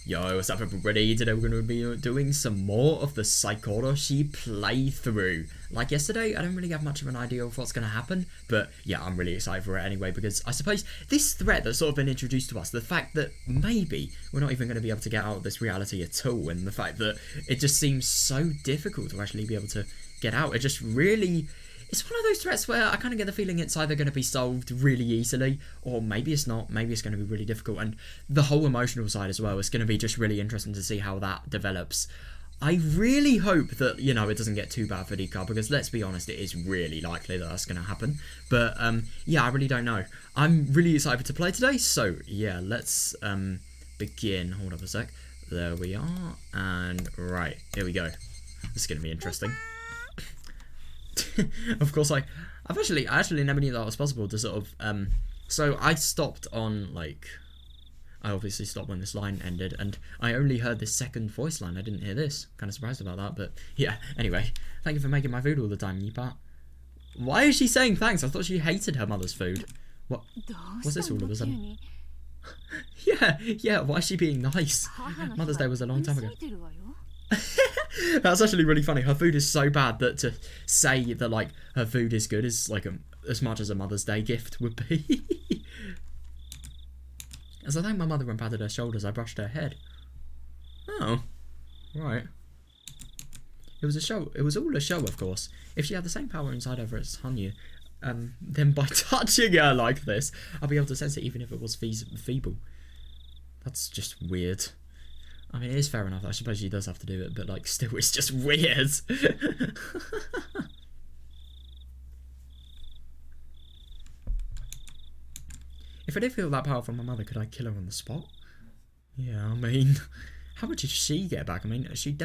Yo, what's up everybody? Today we're going to be doing some more of the Saikoroshi playthrough. Like yesterday, I don't really have much of an idea of what's going to happen, but yeah, I'm really excited for it anyway, because I suppose this threat that's sort of been introduced to us, the fact that maybe we're not even going to be able to get out of this reality at all, and the fact that it just seems so difficult to actually be able to get out, it just really... It's one of those threats where I kind of get the feeling it's either going to be solved really easily, or maybe it's not. Maybe it's going to be really difficult. And the whole emotional side as well is going to be just really interesting to see how that develops. I really hope that, you know, it doesn't get too bad for Rika, because let's be honest, it is really likely that that's going to happen. But, yeah, I really don't know. I'm really excited to play today, so, yeah, let's begin. Hold up a sec. There we are. And, right, here we go. This is going to be interesting. Of course, I actually never knew that was possible to sort of, so I stopped on, like, I obviously stopped when this line ended, and I only heard this second voice line. I didn't hear this. Kind of surprised about that, but yeah, anyway, thank you for making my food all the time, Nipa. Why is she saying thanks? I thought she hated her mother's food. What? What's this all of a sudden? Yeah, why is she being nice? Mother's Day was a long time ago. That's actually really funny. Her food is so bad that to say that, like, her food is good is, like, as much as a Mother's Day gift would be. As I thanked my mother and patted her shoulders, I brushed her head. Oh, right. It was a show. It was all a show, of course. If she had the same power inside of her as Hanyu, then by touching her like this, I'll be able to sense it even if it was feeble. That's just weird. I mean, it is fair enough. I suppose she does have to do it, but, like, still, it's just weird. If I did feel that power from my mother, could I kill her on the spot? Yeah, I mean, how would she get back? I mean, she'd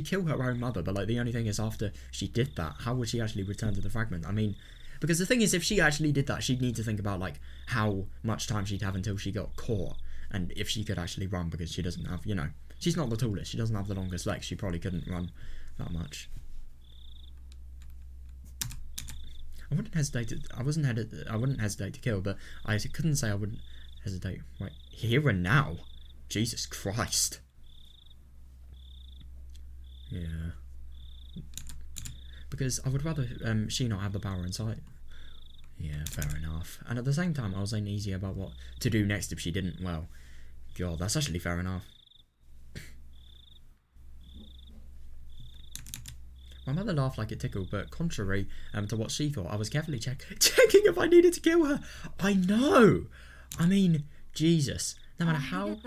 kill her own mother, but, like, the only thing is, after she did that, how would she actually return to the fragment? I mean, because the thing is, if she actually did that, she'd need to think about, like, how much time she'd have until she got caught. And if she could actually run, because she doesn't have, you know, she's not the tallest, she doesn't have the longest legs, she probably couldn't run that much. I wouldn't hesitate to kill, but I couldn't say I wouldn't hesitate. Right, here and now? Jesus Christ. Yeah. Because I would rather she not have the power inside. Yeah, fair enough. And at the same time, I was uneasy about what to do next if she didn't. Well, God, that's actually fair enough. My mother laughed like it tickled, but contrary to what she thought, I was carefully checking if I needed to kill her. I know! I mean, Jesus. No matter how...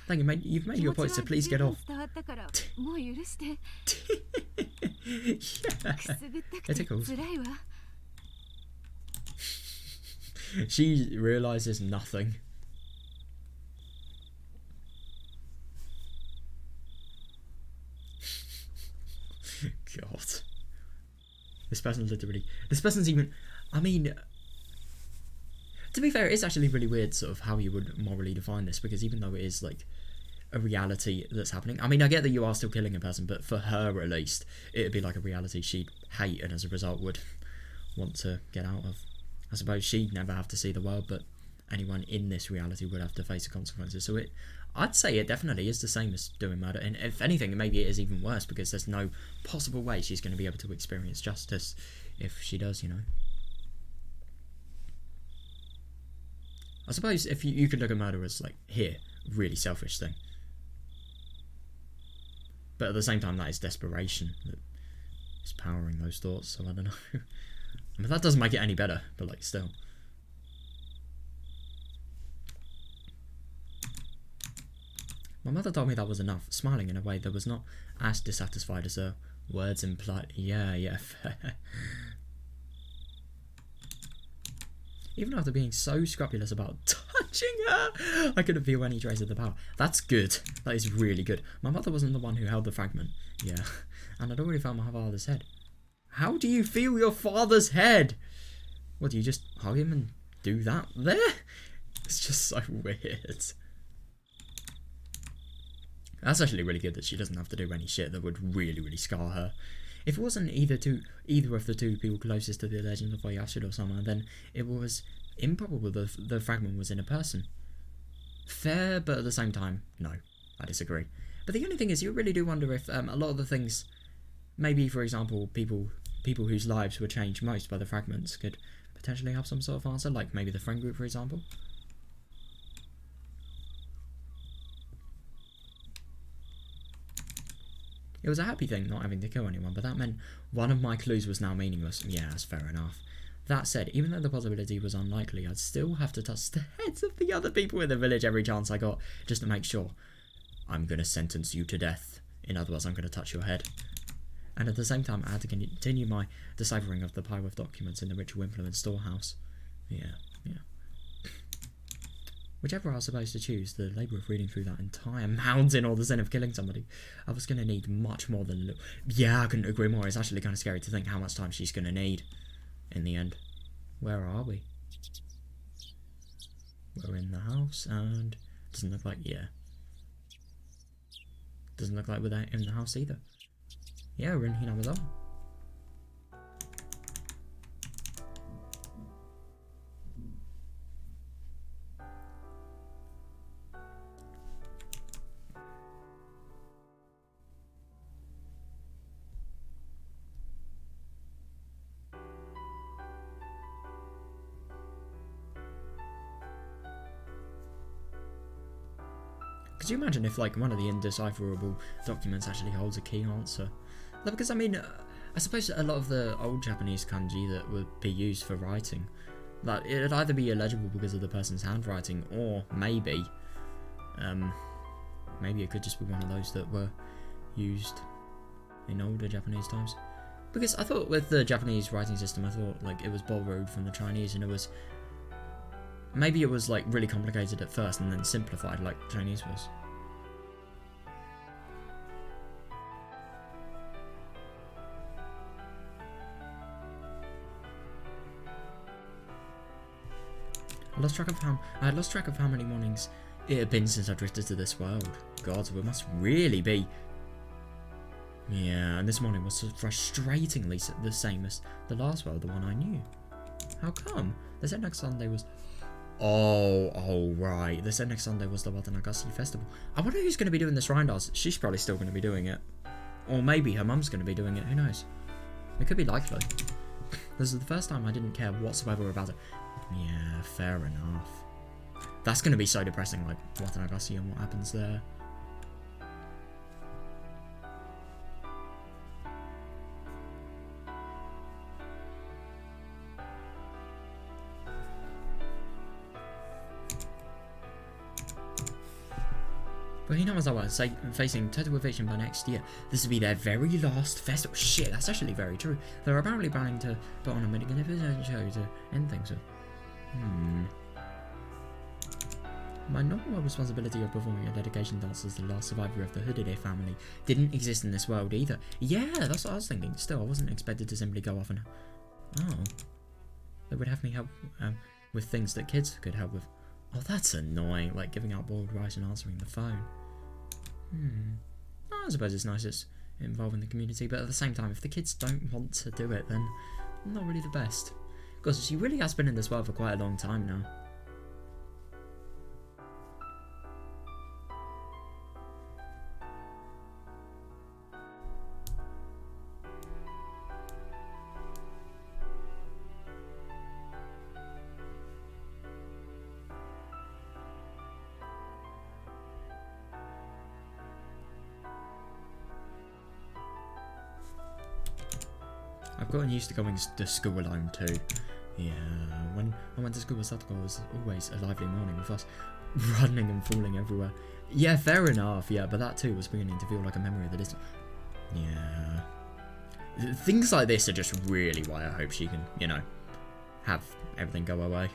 Thank you, mate. You've made your point, so please get off. Yeah. It tickles. She realises nothing. God. This person's even... I mean... To be fair, it's actually really weird sort of how you would morally define this, because even though it is, like, a reality that's happening... I mean, I get that you are still killing a person, but for her, at least, it would be like a reality she'd hate, and as a result would want to get out of. I suppose she'd never have to see the world, but anyone in this reality would have to face the consequences. So I'd say it definitely is the same as doing murder. And if anything, maybe it is even worse, because there's no possible way she's going to be able to experience justice if she does, you know. I suppose if you could look at murder as, like, here, really selfish thing. But at the same time, that is desperation that is powering those thoughts, so I don't know. I mean, that doesn't make it any better, but, like, still. My mother told me that was enough, smiling in a way that was not as dissatisfied as her words implied. Yeah, fair. Even after being so scrupulous about touching her, I couldn't feel any trace of the power. That's good. That is really good. My mother wasn't the one who held the fragment. Yeah, and I'd already found my father's head. How do you feel your father's head? What, do you just hug him and do that there? It's just so weird. That's actually really good that she doesn't have to do any shit that would really, really scar her. If it wasn't either of the two people closest to the legend of Higurashi or someone, then it was improbable the fragment was in a person. Fair, but at the same time, no. I disagree. But the only thing is, you really do wonder if a lot of the things, maybe for example, people whose lives were changed most by the fragments could potentially have some sort of answer, like maybe the friend group, for example. It was a happy thing not having to kill anyone, but that meant one of my clues was now meaningless. Yeah, that's fair enough. That said, even though the possibility was unlikely, I'd still have to touch the heads of the other people in the village every chance I got, just to make sure. I'm going to sentence you to death. In other words, I'm going to touch your head. And at the same time, I had to continue my deciphering of the pile of documents in the ritual implement storehouse. Yeah. Whichever I was supposed to choose, the labour of reading through that entire mountain or the sin of killing somebody, I was going to need much more than... Yeah, I couldn't agree more. It's actually kind of scary to think how much time she's going to need in the end. Where are we? We're in the house, and... Doesn't look like... Yeah. Doesn't look like we're in the house either. Yeah, we're in Hinamizawa. Could you imagine if, like, one of the indecipherable documents actually holds a key answer? Because, I mean, I suppose a lot of the old Japanese kanji that would be used for writing, like, it'd either be illegible because of the person's handwriting, or maybe it could just be one of those that were used in older Japanese times. Because I thought with the Japanese writing system, I thought, like, it was borrowed from the Chinese, and it was... Maybe it was, like, really complicated at first and then simplified like the Chinese was. I had lost track of how many mornings it had been since I drifted to this world. God, so it must really be... Yeah, and this morning was frustratingly the same as the last world, the one I knew. How come? They said next Sunday was... Oh, right. They said next Sunday was the Watanagashi festival. I wonder who's going to be doing the shrine dance. She's probably still going to be doing it. Or maybe her mum's going to be doing it. Who knows? It could be likely. This is the first time I didn't care whatsoever about it. Yeah, fair enough. That's going to be so depressing, like Watanagashi and what happens there. But Hinamizawa is facing total eviction by next year. This will be their very last festival. Shit, that's actually very true. They're apparently planning to put on a magnificent show to end things with. My normal responsibility of performing a dedication dance as the last survivor of the Hoodede family didn't exist in this world either. Yeah, that's what I was thinking. Still, I wasn't expected to simply go off and... Oh. They would have me help with things that kids could help with. Oh, that's annoying, like giving out boiled rice and answering the phone. I suppose it's nice it's involving the community, but at the same time, if the kids don't want to do it, then not really the best. Because she really has been in this world for quite a long time now. I've gotten used to going to school alone too. Yeah, when I went to school with Satoko, it was always a lively morning with us running and falling everywhere. Yeah, fair enough, yeah, but that too was beginning to feel like a memory of the distance. Yeah. Things like this are just really why I hope she can, you know, have everything go away.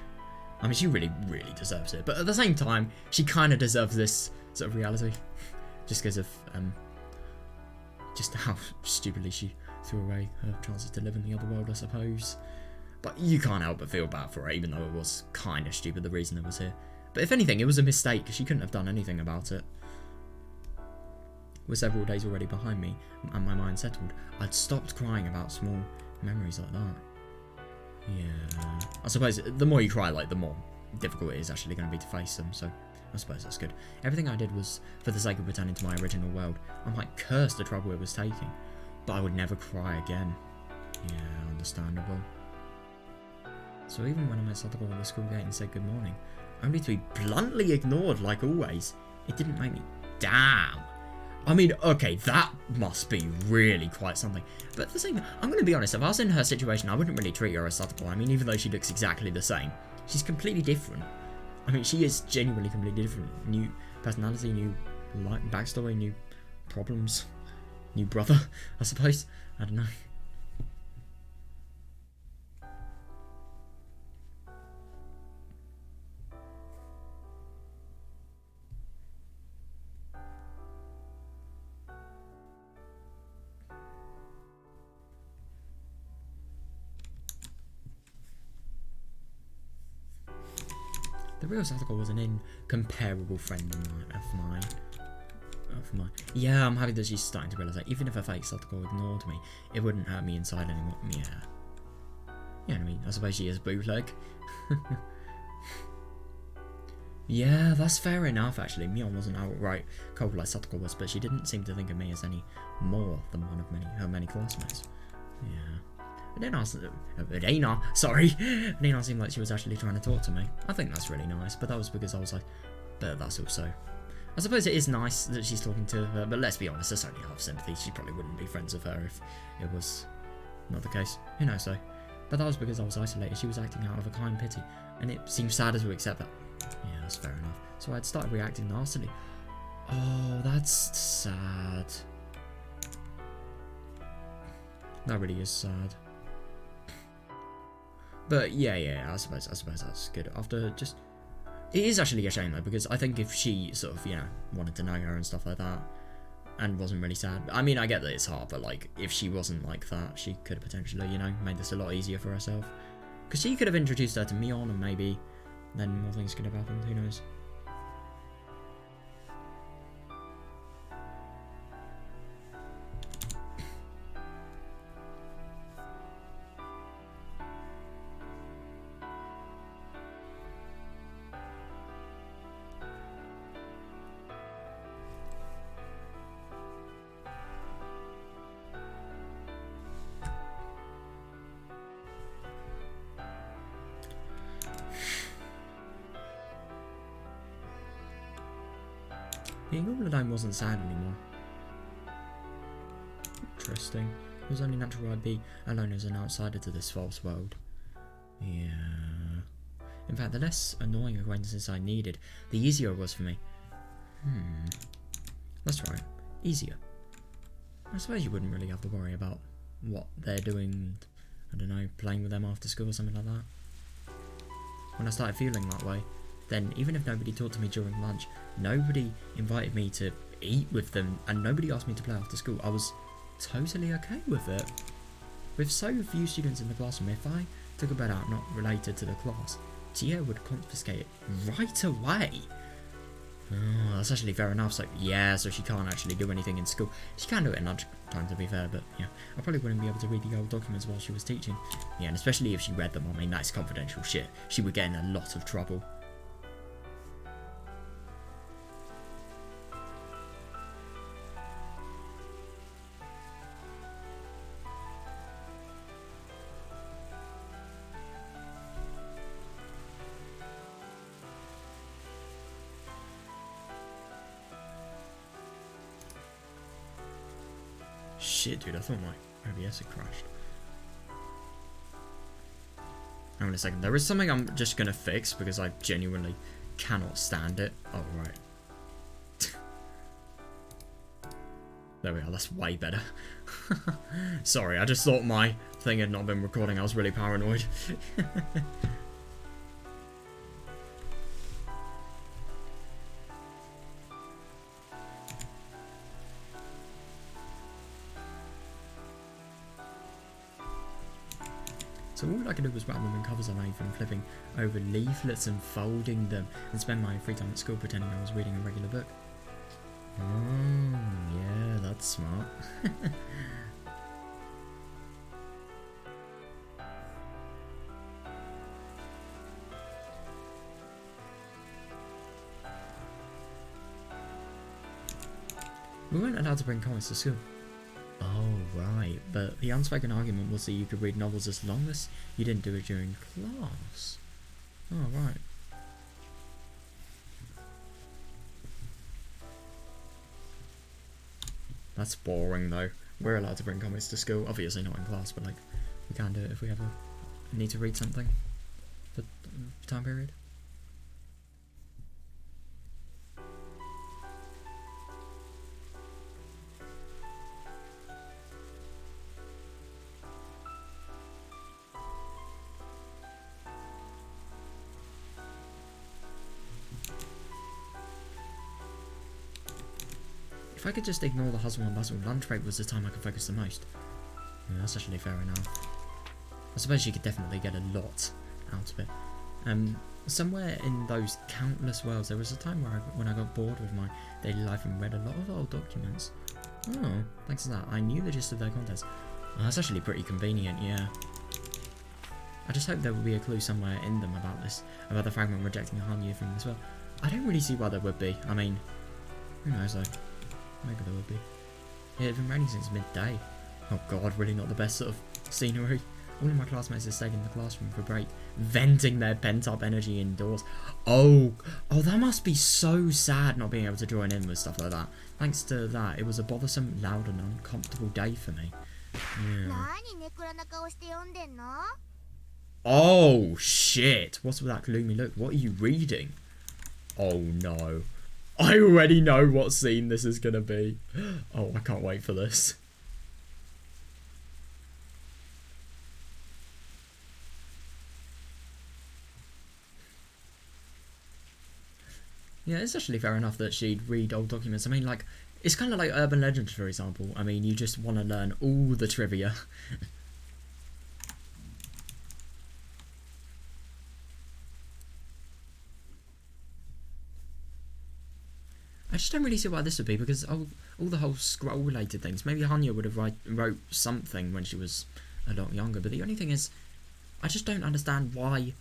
I mean, she really, really deserves it. But at the same time, she kind of deserves this sort of reality. Just because of, just how stupidly she threw away her chances to live in the other world, I suppose. But you can't help but feel bad for her, even though it was kind of stupid the reason it was here. But if anything, it was a mistake, because she couldn't have done anything about it. With several days already behind me, and my mind settled, I'd stopped crying about small memories like that. Yeah. I suppose the more you cry, like, the more difficult it is actually going to be to face them, so I suppose that's good. Everything I did was for the sake of returning to my original world. I might curse the trouble it was taking, but I would never cry again. Yeah, understandable. So even when I met Satoko at the school gate and said good morning, only to be bluntly ignored like always, it didn't make me... Damn! I mean, okay, that must be really quite something. But the thing, I'm going to be honest, if I was in her situation, I wouldn't really treat her as Satoko. I mean, even though she looks exactly the same, she's completely different. I mean, she is genuinely completely different. New personality, new backstory, new problems, new brother, I suppose. I don't know. The real Satoko was an incomparable friend of mine. Yeah, I'm happy that she's starting to realise that even if a fake Satoko ignored me, it wouldn't hurt me inside anymore. Yeah, I mean, I suppose she is bootleg. Yeah, that's fair enough, actually. Mion wasn't outright cold like Satoko was, but she didn't seem to think of me as any more than one of her many classmates. Yeah. Adina seemed like she was actually trying to talk to me. I think that's really nice, but that was because I was like, but that's also... I suppose it is nice that she's talking to her, but let's be honest, there's only half sympathy. She probably wouldn't be friends with her if it was not the case. Who knows, though? But that was because I was isolated. She was acting out of a kind pity, and it seemed sad to accept that. Yeah, that's fair enough. So I'd started reacting nastily. Oh, that's sad. That really is sad. But yeah, I suppose that's good. After just... It is actually a shame, though, because I think if she sort of, wanted to know her and stuff like that, and wasn't really sad... I mean, I get that it's hard, but, like, if she wasn't like that, she could have potentially, made this a lot easier for herself. Because she could have introduced her to Mion, and maybe then more things could have happened, who knows. Being all alone wasn't sad anymore. Interesting. It was only natural I'd be alone as an outsider to this false world. Yeah. In fact, the less annoying acquaintances I needed, the easier it was for me. That's right. Easier. I suppose you wouldn't really have to worry about what they're doing, I don't know, playing with them after school or something like that. When I started feeling that way, then even if nobody talked to me during lunch, nobody invited me to eat with them, and nobody asked me to play after school, I was totally okay with it. With so few students in the classroom, if I took a bed out not related to the class, Tia would confiscate it right away. Oh, that's actually fair enough. So she can't actually do anything in school. She can do it in lunch time, to be fair, but yeah, I probably wouldn't be able to read the old documents while she was teaching. Yeah, and especially if she read them, I mean, that's confidential shit. She would get in a lot of trouble. Shit, dude, I thought my OBS had crashed. Hang on a second. There is something I'm just going to fix because I genuinely cannot stand it. Oh, right. There we are. That's way better. Sorry, I just thought my thing had not been recording. I was really paranoid. So all I could do was wrap them in covers I made from flipping over leaflets and folding them, and spend my free time at school pretending I was reading a regular book. Oh, yeah, that's smart. We weren't allowed to bring comics to school. Oh, right. But the unspoken argument was that you could read novels as long as you didn't do it during class. Oh, right. That's boring, though. We're allowed to bring comics to school. Obviously not in class, but, like, we can do it if we ever need to read something for time period. If I could just ignore the hustle and bustle, lunch break was the time I could focus the most. Yeah, that's actually fair enough. I suppose you could definitely get a lot out of it. Somewhere in those countless worlds, there was a time where when I got bored with my daily life and read a lot of old documents. Oh, thanks to that, I knew the gist of their contents. Oh, that's actually pretty convenient, yeah. I just hope there will be a clue somewhere in them about this, about the fragment rejecting the Hanya thing as well. I don't really see why there would be. I mean, who knows though. Maybe there would be. Yeah, it's been raining since midday. Oh god, really not the best sort of scenery. All of my classmates have stayed in the classroom for break, venting their pent-up energy indoors. Oh, that must be so sad not being able to join in with stuff like that. Thanks to that, it was a bothersome, loud and uncomfortable day for me. Yeah. Oh, shit. What's with that gloomy look? What are you reading? Oh, no. I already know what scene this is going to be. Oh, I can't wait for this. Yeah, it's actually fair enough that she'd read old documents. I mean, like, it's kind of like urban legends, for example. I mean, you just want to learn all the trivia. I just don't really see why this would be, because all the whole scroll-related things. Maybe Hanya would have wrote something when she was a lot younger, but the only thing is, I just don't understand why.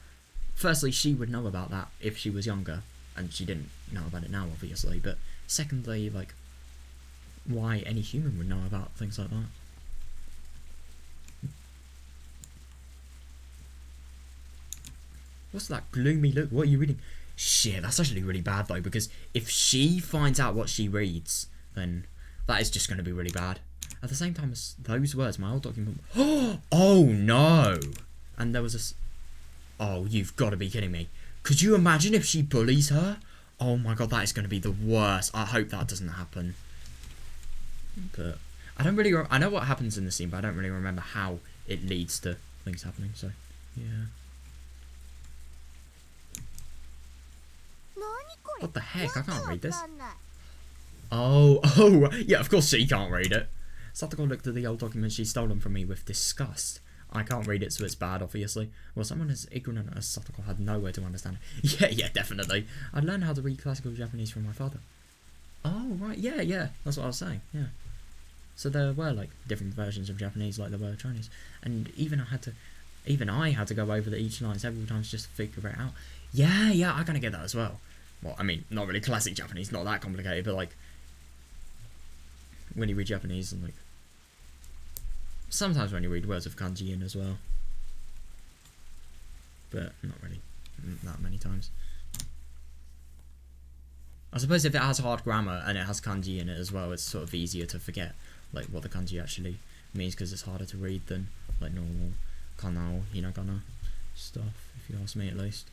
Firstly, she would know about that if she was younger, and she didn't know about it now, obviously. But secondly, like, why any human would know about things like that. What's that gloomy look? What are you reading? Shit, that's actually really bad though, because if she finds out what she reads, then that is just going to be really bad. At the same time as those words, my old document... Oh no! And there was a... Oh, you've got to be kidding me. Could you imagine if she bullies her? Oh my god, that is going to be the worst. I hope that doesn't happen. But I don't really... I know what happens in the scene, but I don't really remember how it leads to things happening, so yeah. What the heck? I can't read this. Oh, yeah, of course she can't read it. Satoko looked at the old document she'd stolen from me with disgust. I can't read it, so it's bad, obviously. Well, someone as ignorant as Satoko had no way to understand it. Yeah, definitely. I'd learned how to read classical Japanese from my father. Oh, right, yeah, that's what I was saying, yeah. So there were, like, different versions of Japanese like there were Chinese. And even I had to go over each line several times just to figure it out. Yeah, I kind of get that as well. Well, I mean, not really classic Japanese, not that complicated, but, like, when you read Japanese and, like, sometimes when you read words of kanji in as well. But not really that many times. I suppose if it has hard grammar and it has kanji in it as well, it's sort of easier to forget, like, what the kanji actually means, because it's harder to read than, like, normal kana or hinagana stuff, if you ask me at least.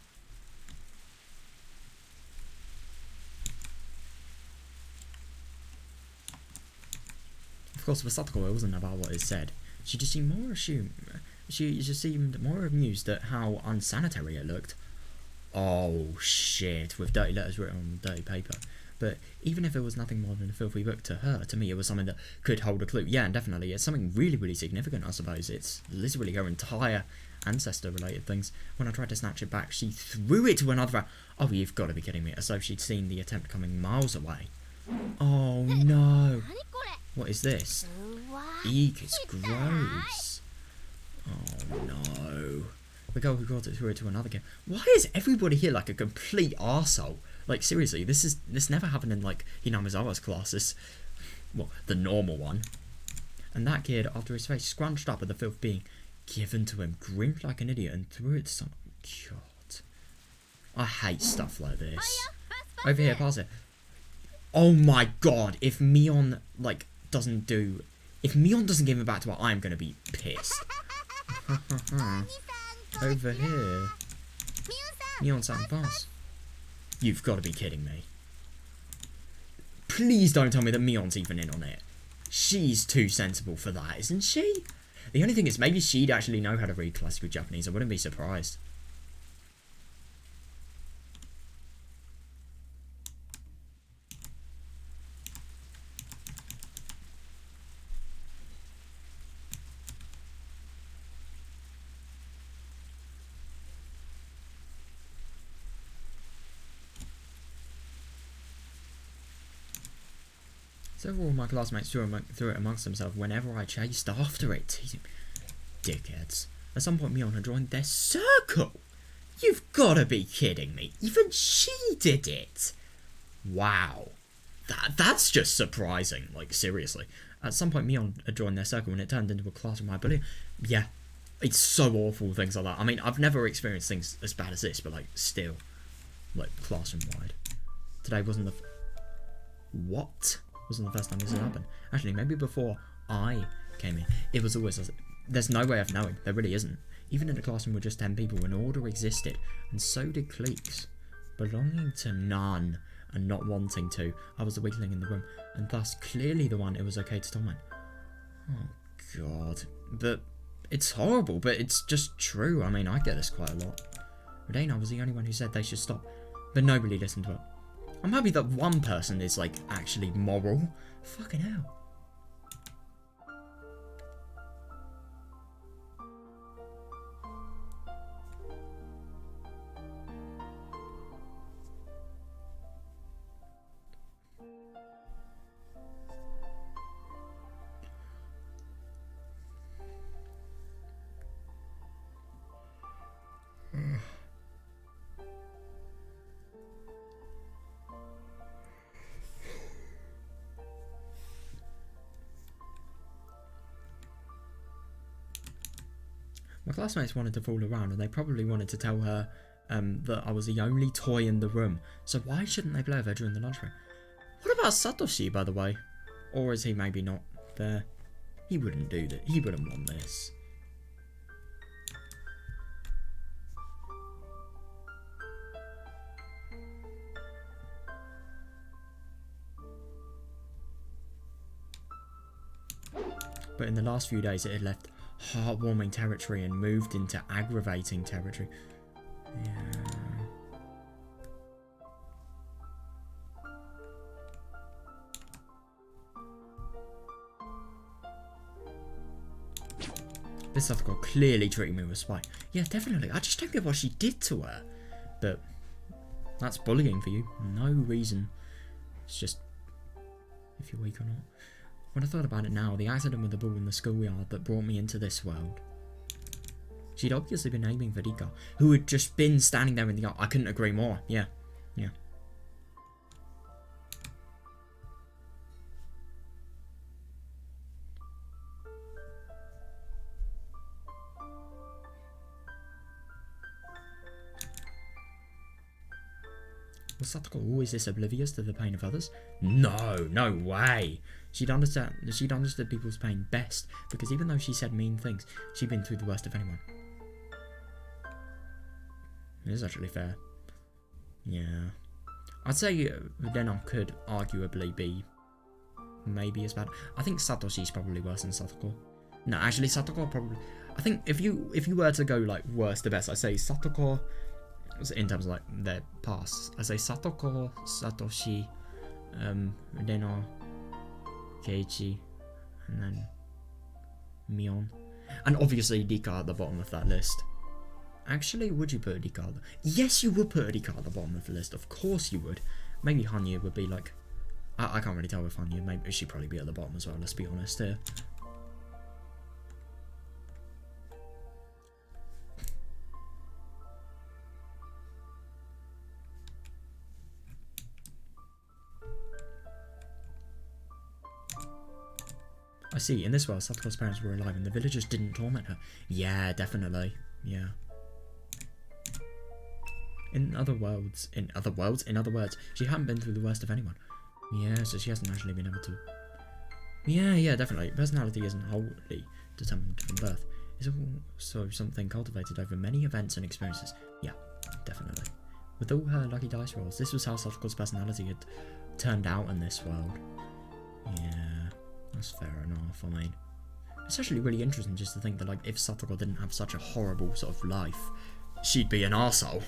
Of course, for Satoko, it wasn't about what it said. She just seemed more amused at how unsanitary it looked. Oh shit, with dirty letters written on dirty paper. But even if it was nothing more than a filthy book to her, to me it was something that could hold a clue. Yeah, and definitely, it's something really, really significant, I suppose. It's literally her entire ancestor-related things. When I tried to snatch it back, she threw it to another... Oh, you've got to be kidding me. As though she'd seen the attempt coming miles away. Oh no. What is this? Eek, it's gross. Oh no. The girl who got it threw it to another game. Why is everybody here like a complete arsehole? Like seriously, this never happened in like Hinamizawa's classes. Well, the normal one. And that kid, after his face scrunched up at the filth being given to him, grinned like an idiot and threw it to someone. God. I hate stuff like this. Over here, pass it. Oh my god, if Mion, like, doesn't do... If Mion doesn't give it back to her, I'm gonna be pissed. Over here. Mion-san, pass. You've got to be kidding me. Please don't tell me that Mion's even in on it. She's too sensible for that, isn't she? The only thing is, maybe she'd actually know how to read classical Japanese. I wouldn't be surprised. Several of my classmates threw it amongst themselves whenever I chased after it, teasing dickheads. At some point, Mion had joined their circle. You've got to be kidding me. Even she did it. Wow. That's just surprising. Like, seriously. At some point, Mion had joined their circle and it turned into a classroom high bullying. Yeah. It's so awful, things like that. I mean, I've never experienced things as bad as this, but, like, still. Like, classroom-wide. Today wasn't the... What? Wasn't the first time this had happened. Actually, maybe before I came in, it was always... There's no way of knowing. There really isn't. Even in a classroom with just 10 people, an order existed, and so did cliques. Belonging to none, and not wanting to, I was the weakling in the room, and thus clearly the one it was okay to torment. Oh, God. But it's horrible, but it's just true. I mean, I get this quite a lot. Rodena was the only one who said they should stop, but nobody listened to it. I'm happy that one person is, like, actually moral. Fucking hell. My classmates wanted to fool around and they probably wanted to tell her that I was the only toy in the room. So why shouldn't they play with her during the lunch break? What about Satoshi, by the way? Or is he maybe not there? He wouldn't do that. He wouldn't want this. But in the last few days it had left heartwarming territory and moved into aggravating territory. Yeah. This other girl clearly treating me with spite. Yeah, definitely. I just don't get what she did to her. But that's bullying for you. No reason. It's just if you're weak or not. When I thought about it now, the accident with the ball in the schoolyard that brought me into this world. She'd obviously been aiming for Rika, who had just been standing there in the yard. I couldn't agree more. Yeah. Yeah. Was Satoko always this oblivious to the pain of others? No, no way. She'd understood people's pain best, because even though she said mean things, she'd been through the worst of anyone. It is actually fair. Yeah. I'd say Denon could arguably be maybe as bad. I think Satoshi's probably worse than Satoko. No, actually Satoko probably... I think if you were to go like worst to best, I'd say Satoko... In terms of like their past, I say Satoko, Satoshi, Reno, Keiichi, and then Mion, and obviously Rika at the bottom of that list. Actually, would you put Rika? Yes, you would put Rika at the bottom of the list. Of course you would. Maybe Hanyu would be like, I can't really tell with Hanyu. Maybe she'd probably be at the bottom as well. Let's be honest here. I see. In this world, Satoru's parents were alive and the villagers didn't torment her. Yeah, definitely. Yeah. In other words, she hadn't been through the worst of anyone. Yeah, so she hasn't actually been able to... Yeah, definitely. Personality isn't wholly determined from birth. It's also something cultivated over many events and experiences. Yeah, definitely. With all her lucky dice rolls, this was how Satoru's personality had turned out in this world. Yeah, that's fair enough. I mean, it's actually really interesting just to think that, like, if Satoru didn't have such a horrible sort of life, she'd be an arsehole.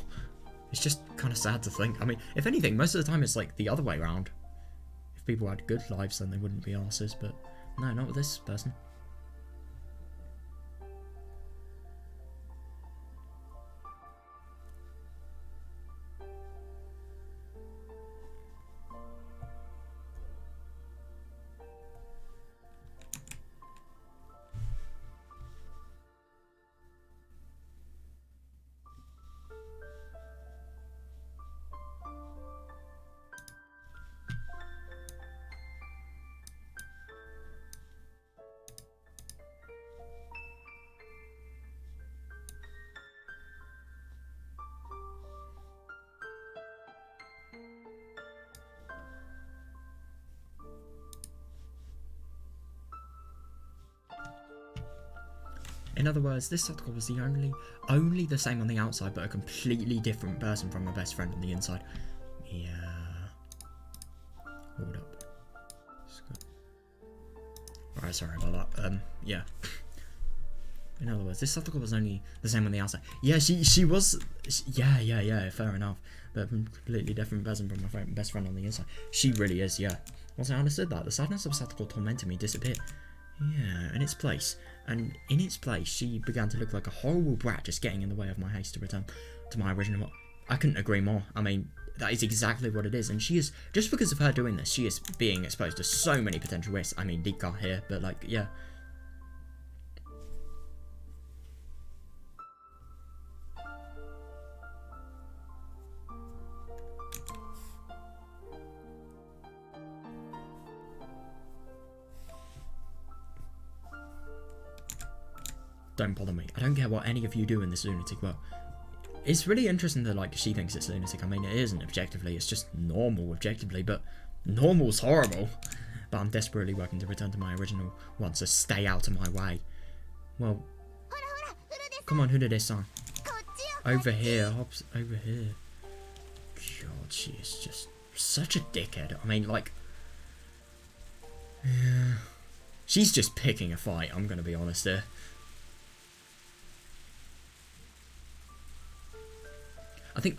It's just kind of sad to think. I mean, if anything, most of the time it's like the other way around. If people had good lives, then they wouldn't be arses, but no, not with this person. In other words, this Satoru was the only the same on the outside, but a completely different person from her best friend on the inside. Yeah. Hold up. Alright, sorry about that. Yeah. In other words, this Satoru was only the same on the outside. Yeah, she was... Yeah, fair enough. But a completely different person from my best friend on the inside. She really is, yeah. Once I understood that, the sadness of Satoru tormenting me disappeared. Yeah, in its place. And in its place, she began to look like a horrible brat just getting in the way of my haste to return to my original... I couldn't agree more. I mean, that is exactly what it is. And she is, just because of her doing this, she is being exposed to so many potential risks. I mean, Dika here, but like, yeah. Don't bother me. I don't care what any of you do in this lunatic world. It's really interesting that, like, she thinks it's lunatic. I mean, it isn't objectively. It's just normal objectively, but normal's horrible. But I'm desperately working to return to my original one, so stay out of my way. Well, come on, Higurashi-san. Over here, Hobbs, over here. God, she is just such a dickhead. I mean, like... Yeah. She's just picking a fight, I'm gonna be honest here.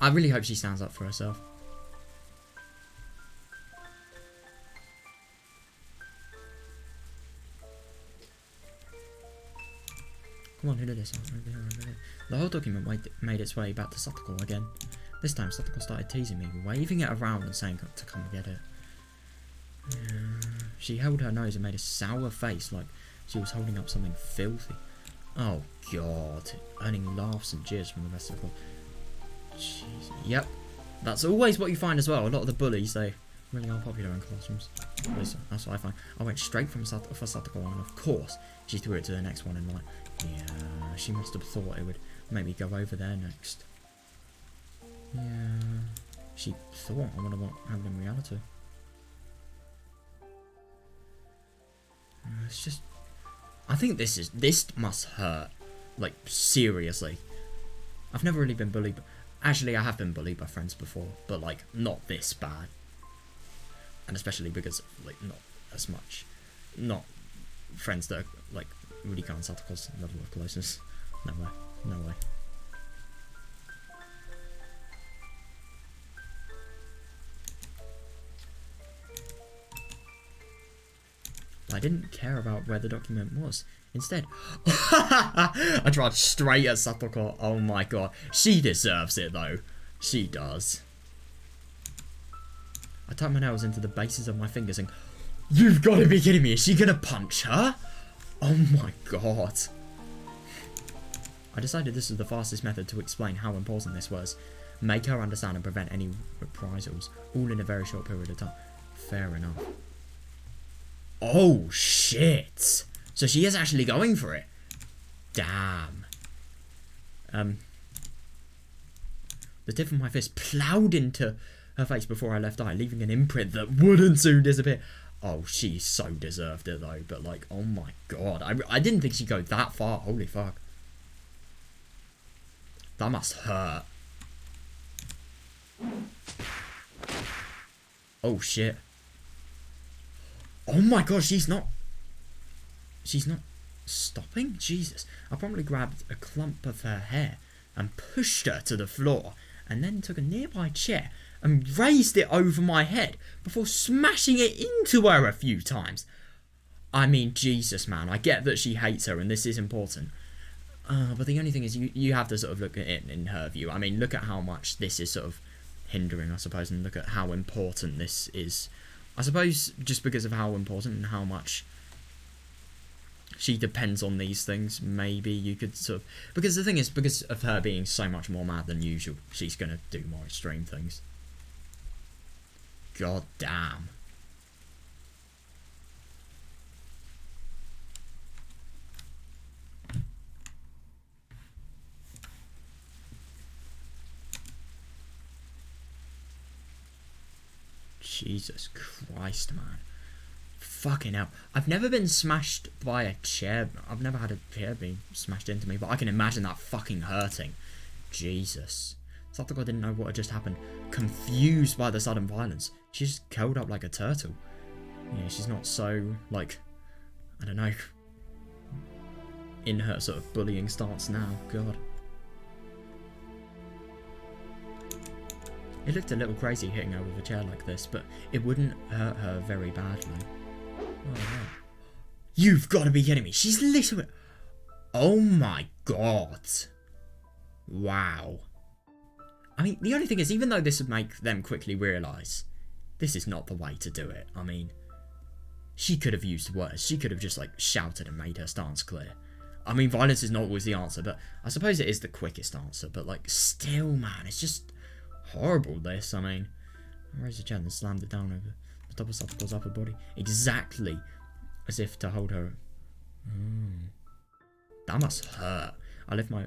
I really hope she stands up for herself. Come on, who did this? Over here. The whole document made its way back to Satoko again. This time, Satoko started teasing me, waving it around and saying to come and get it. She held her nose and made a sour face like she was holding up something filthy. Oh, God. Earning laughs and jeers from the rest of the class. Jeez. Yep, that's always what you find as well. A lot of the bullies, they really are popular in classrooms. At least that's what I find. I went straight from Satoko, and of course she threw it to the next one in line. Yeah, she must have thought it would maybe go over there next. Yeah, she thought. I wonder what happened in reality. It's just, I think this must hurt, like, seriously. I've never really been bullied, but actually I have been bullied by friends before, but like not this bad. And especially because like not as much, not friends that are like really can't Satoru's level of closeness. No way, no way. I didn't care about where the document was. Instead, I tried straight at Satoko. Oh my god. She deserves it though. She does. I tucked my nails into the bases of my fingers and... You've got to be kidding me. Is she going to punch her? Oh my god. I decided this was the fastest method to explain how important this was. Make her understand and prevent any reprisals. All in a very short period of time. Fair enough. Oh, shit. So she is actually going for it. Damn. The tip of my fist ploughed into her face before her left eye, leaving an imprint that wouldn't soon disappear. Oh, she so deserved it, though. But, like, oh my god. I didn't think she'd go that far. Holy fuck. That must hurt. Oh, shit. Oh my god, she's not stopping? Jesus. I probably grabbed a clump of her hair and pushed her to the floor, and then took a nearby chair and raised it over my head before smashing it into her a few times. I mean, Jesus, man. I get that she hates her and this is important. But the only thing is you have to sort of look at it in her view. I mean, look at how much this is sort of hindering, I suppose, and look at how important this is. I suppose just because of how important and how much she depends on these things, maybe you could sort of... Because the thing is, because of her being so much more mad than usual, she's going to do more extreme things. God damn. Jesus Christ, man. Fucking hell. I've never been smashed by a chair. I've never had a chair being smashed into me, but I can imagine that fucking hurting. Jesus. It's like I didn't know what had just happened. Confused by the sudden violence, she's just curled up like a turtle. Yeah, she's not so, like, I don't know, in her sort of bullying stance now. God. It looked a little crazy hitting her with a chair like this, but it wouldn't hurt her very badly. Oh, wow. You've got to be kidding me. She's literally... Oh my god. Wow. I mean, the only thing is, even though this would make them quickly realise this is not the way to do it. I mean, she could have used words. She could have just, like, shouted and made her stance clear. I mean, violence is not always the answer, but I suppose it is the quickest answer. But, like, still, man, it's just horrible, this. I mean, I raised the chair and slammed it down over the top of Satoko's upper body. Exactly as if to hold her. That must hurt. I left my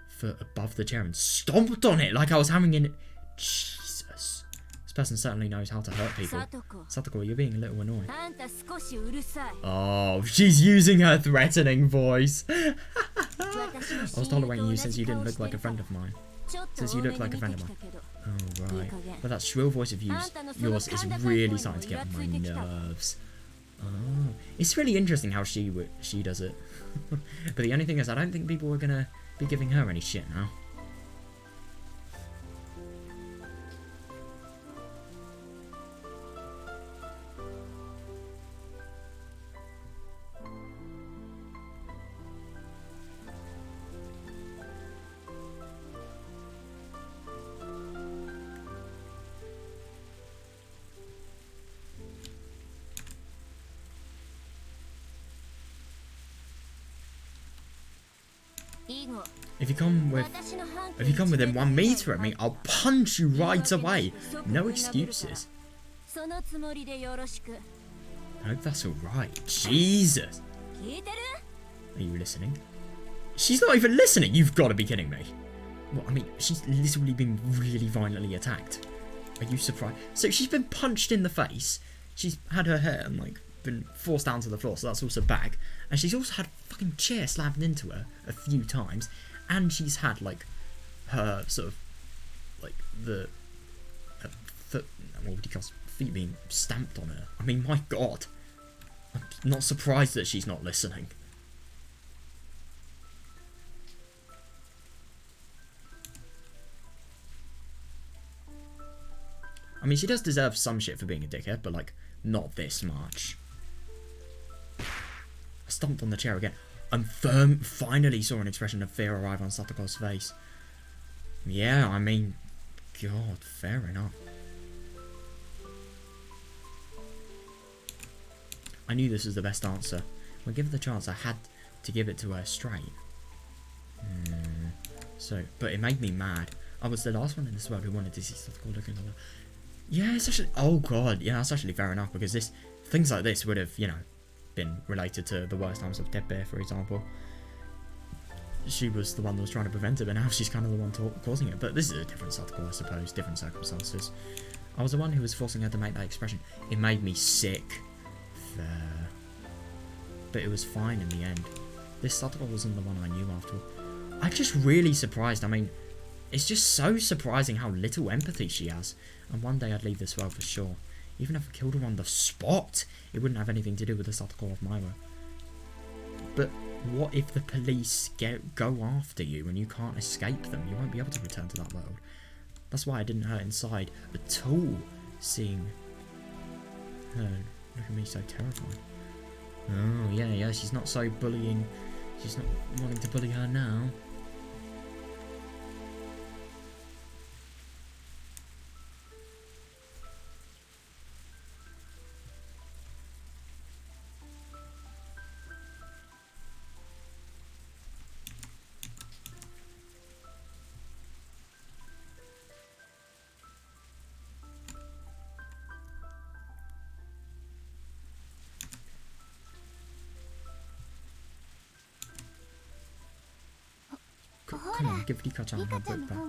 foot above the chair and stomped on it like I was hammering in. Jesus. This person certainly knows how to hurt people. Satoko, you're being a little annoying. Oh, she's using her threatening voice. I was tolerating you since you didn't look like a friend of mine. Since you look like a friend of mine. Oh, right. But that shrill voice of yours is really starting to get on my nerves. Oh, it's really interesting how she does it. But the only thing is, I don't think people are going to be giving her any shit now. If you come within 1 meter of me, I'll punch you right away. No excuses. I hope that's alright. Jesus. Are you listening? She's not even listening. You've got to be kidding me. Well, I mean, she's literally been really violently attacked. Are you surprised? So she's been punched in the face. She's had her hair and, like, been forced down to the floor, so that's also bad. And she's also had a fucking chair slammed into her a few times. And she's had, like, her sort of, like, the foot, what would you call it, feet being stamped on her. I mean, my god. I'm not surprised that she's not listening. I mean, she does deserve some shit for being a dickhead, but, like, not this much. I stomped on the chair again. And finally saw an expression of fear arrive on Satoko's face. Yeah, I mean, god, fair enough. I knew this was the best answer. When given the chance, I had to give it to her straight. So, but it made me mad. I was the last one in this world who wanted to see Satoko looking like that. Yeah, it's actually... Oh, god. Yeah, that's actually fair enough, because this things like this would have, you know, been related to the worst times of Tepe, for example. She was the one that was trying to prevent it, but now she's kind of the one causing it. But this is a different Satoko, I suppose, different circumstances. I was the one who was forcing her to make that expression. It made me sick. Fair. But it was fine in the end. This Satoko wasn't the one I knew afterward. I'm just really surprised. I mean, it's just so surprising how little empathy she has. And one day I'd leave this world for sure. Even if I killed her on the spot, it wouldn't have anything to do with the Satoko of Myra. But what if the police go after you and you can't escape them? You won't be able to return to that world. That's why I didn't hurt inside at all, seeing her look at me so terrified. Oh, yeah, she's not so bullying. She's not wanting to bully her now. Come on, give Rika-chan her book back.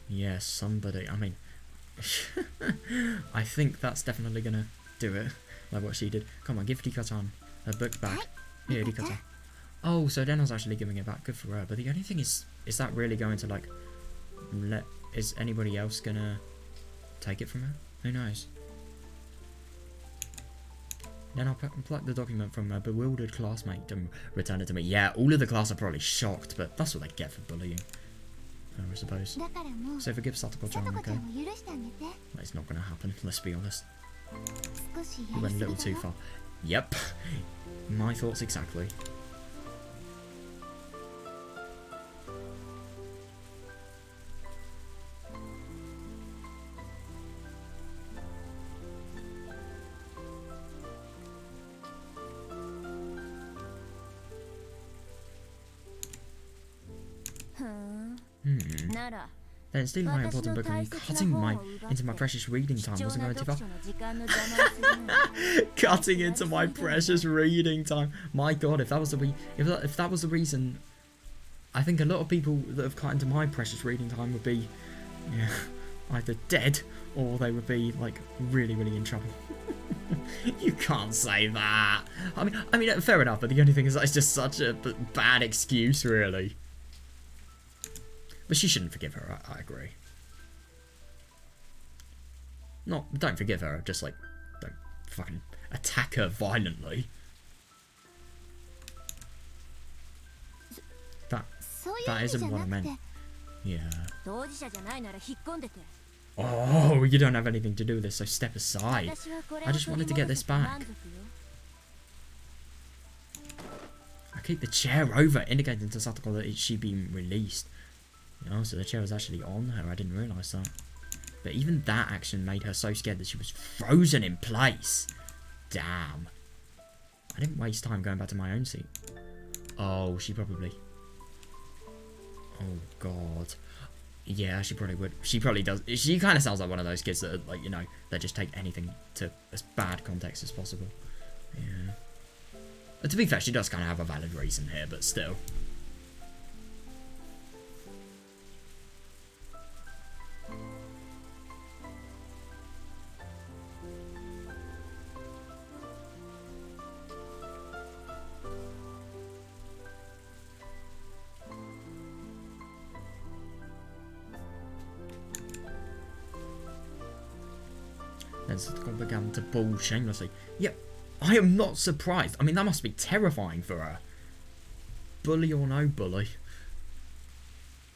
Yes, somebody. I mean, I think that's definitely gonna do it. Like what she did. Come on, give Rika-chan her book back. Here, Rika-chan. Oh, so Deno's actually giving it back. Good for her. But the only thing is that really going to, like, is anybody else gonna take it from her? Who knows? Then I'll pluck the document from a bewildered classmate and return it to me. Yeah, all of the class are probably shocked, but that's what they get for bullying, I suppose. So forgive Satoko-chan, okay? It's not going to happen, let's be honest. You went a little too far. Yep. My thoughts exactly. Then stealing my important book and cutting into my precious reading time wasn't going too far. Cutting into my precious reading time. My God, if that was the reason, I think a lot of people that have cut into my precious reading time would be, yeah, either dead or they would be like really, really in trouble. You can't say that. I mean, fair enough. But the only thing is that it's just such a bad excuse, really. But she shouldn't forgive her, I agree. Don't forgive her, just like, don't fucking attack her violently. That isn't what I meant. Yeah. Oh, you don't have anything to do with this, so step aside. I just wanted to get this back. I kicked the chair over, indicating to Satoko that she'd been released. Oh, so the chair was actually on her. I didn't realise that. But even that action made her so scared that she was frozen in place. Damn. I didn't waste time going back to my own seat. Oh, she probably... Oh, God. Yeah, she probably would. She probably does. She kind of sounds like one of those kids that, are, like, you know, that just take anything to as bad context as possible. Yeah. But to be fair, she does kind of have a valid reason here, but still. Then Satoko began to bawl shamelessly. Yep, I am not surprised. I mean, that must be terrifying for her. Bully or no bully.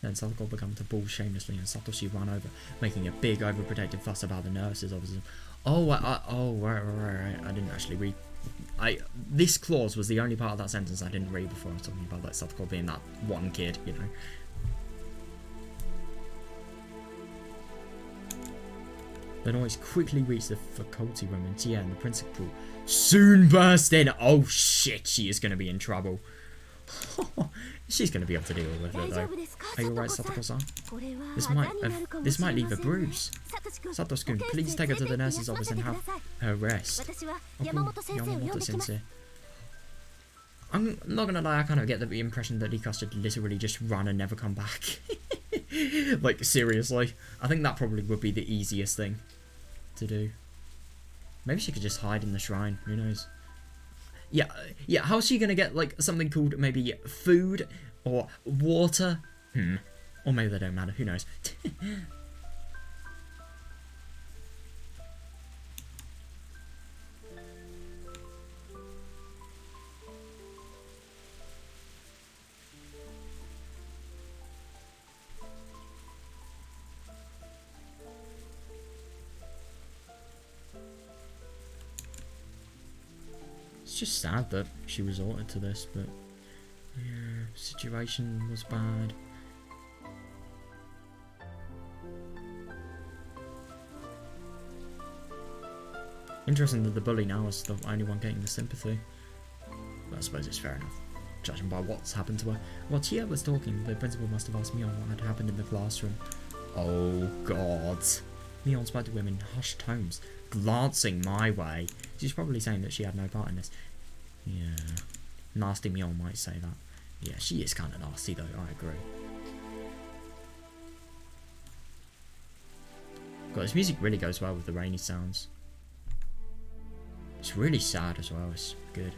Then Satoko began to bawl shamelessly and Satoshi ran over, making a big overprotective fuss about the nurses officer. Oh, right. I didn't actually read. This clause was the only part of that sentence I didn't read before I was talking about, like, Satoko being that one kid, you know. The noise quickly reached the faculty room and Tia and the principal soon burst in. Oh shit, she is going to be in trouble. She's going to be able to deal with it though. Are you alright, Satoko-san? This might leave a bruise. Satoshi-kun, please take her to the nurse's office and have her rest. Yamamoto-sensei. I'm not going to lie, I kind of get the impression that Rika should literally just run and never come back. Like, seriously. I think that probably would be the easiest thing to do. Maybe she could just hide in the shrine, who knows. Yeah, how's she gonna get, like, something called maybe food or water? Or maybe they don't matter, who knows. It's just sad that she resorted to this, but yeah, situation was bad. Interesting that the bully now is the only one getting the sympathy. But I suppose it's fair enough, judging by what's happened to her. While Chia was talking, the principal must have asked Mion what had happened in the classroom. Oh god. Mion spoke to him in hushed tones, glancing my way. She's probably saying that she had no part in this. Yeah. Nasty Mion might say that. Yeah, she is kind of nasty though, I agree. God, this music really goes well with the rainy sounds. It's really sad as well, it's good.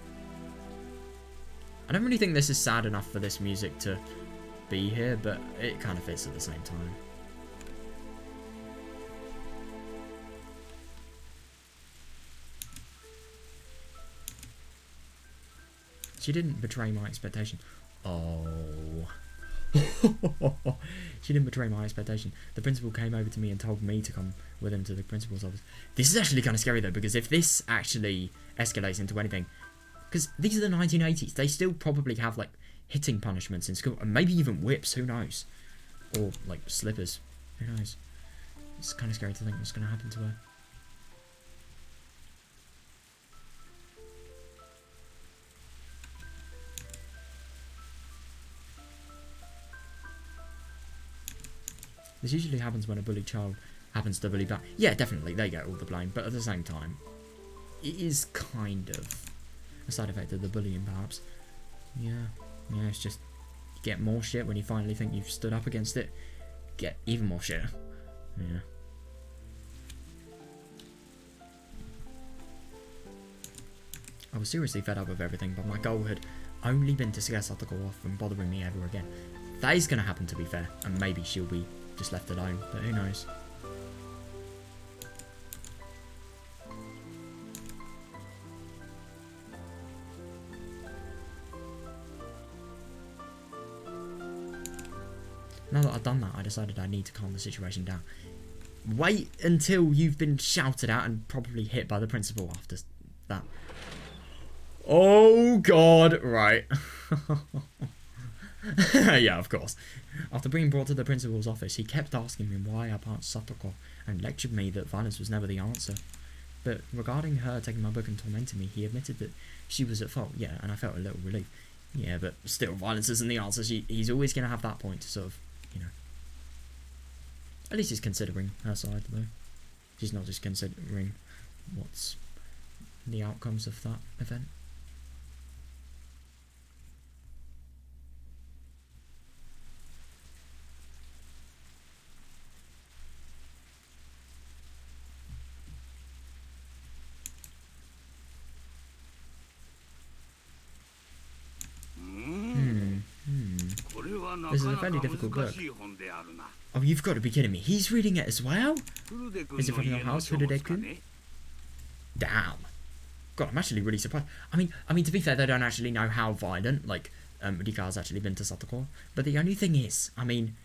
I don't really think this is sad enough for this music to be here, but it kind of fits at the same time. She didn't betray my expectation. Oh. She didn't betray my expectation. The principal came over to me and told me to come with him to the principal's office. This is actually kind of scary though, because if this actually escalates into anything, because these are the 1980s, they still probably have like hitting punishments in school, and maybe even whips, who knows? Or like slippers, who knows? It's kind of scary to think what's going to happen to her. This usually happens when a bullied child happens to bully back. Yeah, definitely, they get all the blame, but at the same time, it is kind of a side effect of the bullying, perhaps. Yeah, it's just, you get more shit when you finally think you've stood up against it. Get even more shit. Yeah. I was seriously fed up with everything, but my goal had only been to scare Satoko off from bothering me ever again. That is going to happen, to be fair, and maybe she'll be just left alone, but who knows. Now that I've done that, I decided I need to calm the situation down. Wait until you've been shouted at and probably hit by the principal after that. Oh god, right. Yeah, of course. After being brought to the principal's office, he kept asking me why I punched Satoko and lectured me that violence was never the answer. But regarding her taking my book and tormenting me, he admitted that she was at fault, yeah, and I felt a little relief. Yeah, but still, violence isn't the answer. He's always going to have that point to sort of, you know. At least he's considering her side, though. She's not just considering what's the outcomes of that event. This is a fairly difficult book. Oh, you've got to be kidding me. He's reading it as well? Is it from your house, Furude-kun? Damn. God, I'm actually really surprised. I mean, to be fair, they don't actually know how violent, like, Rika's actually been to Satoko. But the only thing is, I mean,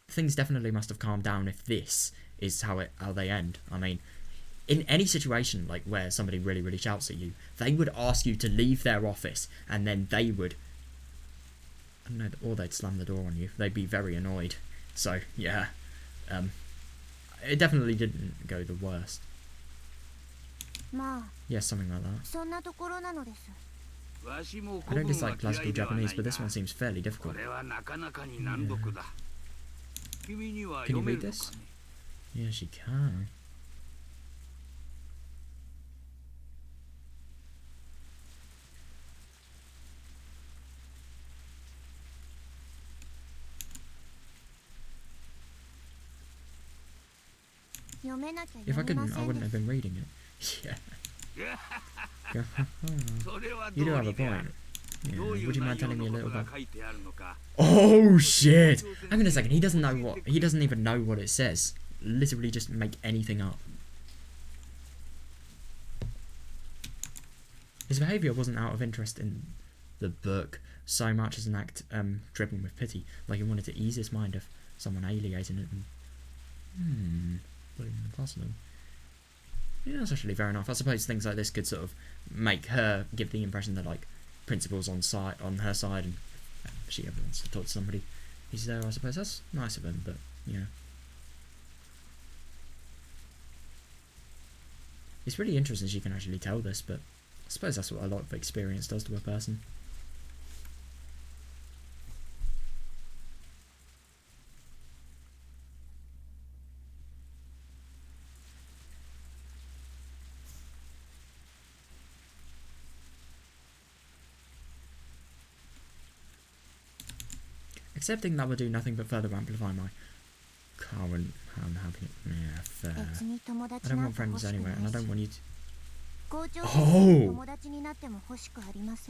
things definitely must have calmed down if this is how they end. I mean, in any situation, like, where somebody really, really shouts at you, they would ask you to leave their office, and then they would, I don't know, or they'd slam the door on you. They'd be very annoyed. So, yeah. It definitely didn't go the worst. Yeah, something like that. I don't dislike classical Japanese, but this one seems fairly difficult. Yeah. Can you read this? Yeah, she can. If I couldn't, I wouldn't have been reading it. Yeah. You do have a point. Yeah. Would you mind telling me a little bit? Oh shit! Hang on a second. He doesn't even know what it says. Literally, just make anything up. His behaviour wasn't out of interest in the book so much as an act driven with pity. Like he wanted to ease his mind of someone alienating it and putting in the classroom. Yeah, that's actually fair enough. I suppose things like this could sort of make her give the impression that like principal's on her side, and she ever wants to talk to somebody, he's there. I suppose that's nice of him, but yeah, it's really interesting she can actually tell this. But I suppose that's what a lot of experience does to a person. Accepting that would do nothing but further amplify my current unhappiness. Yeah, fair. I don't want friends anyway, and I don't want you to... Oh!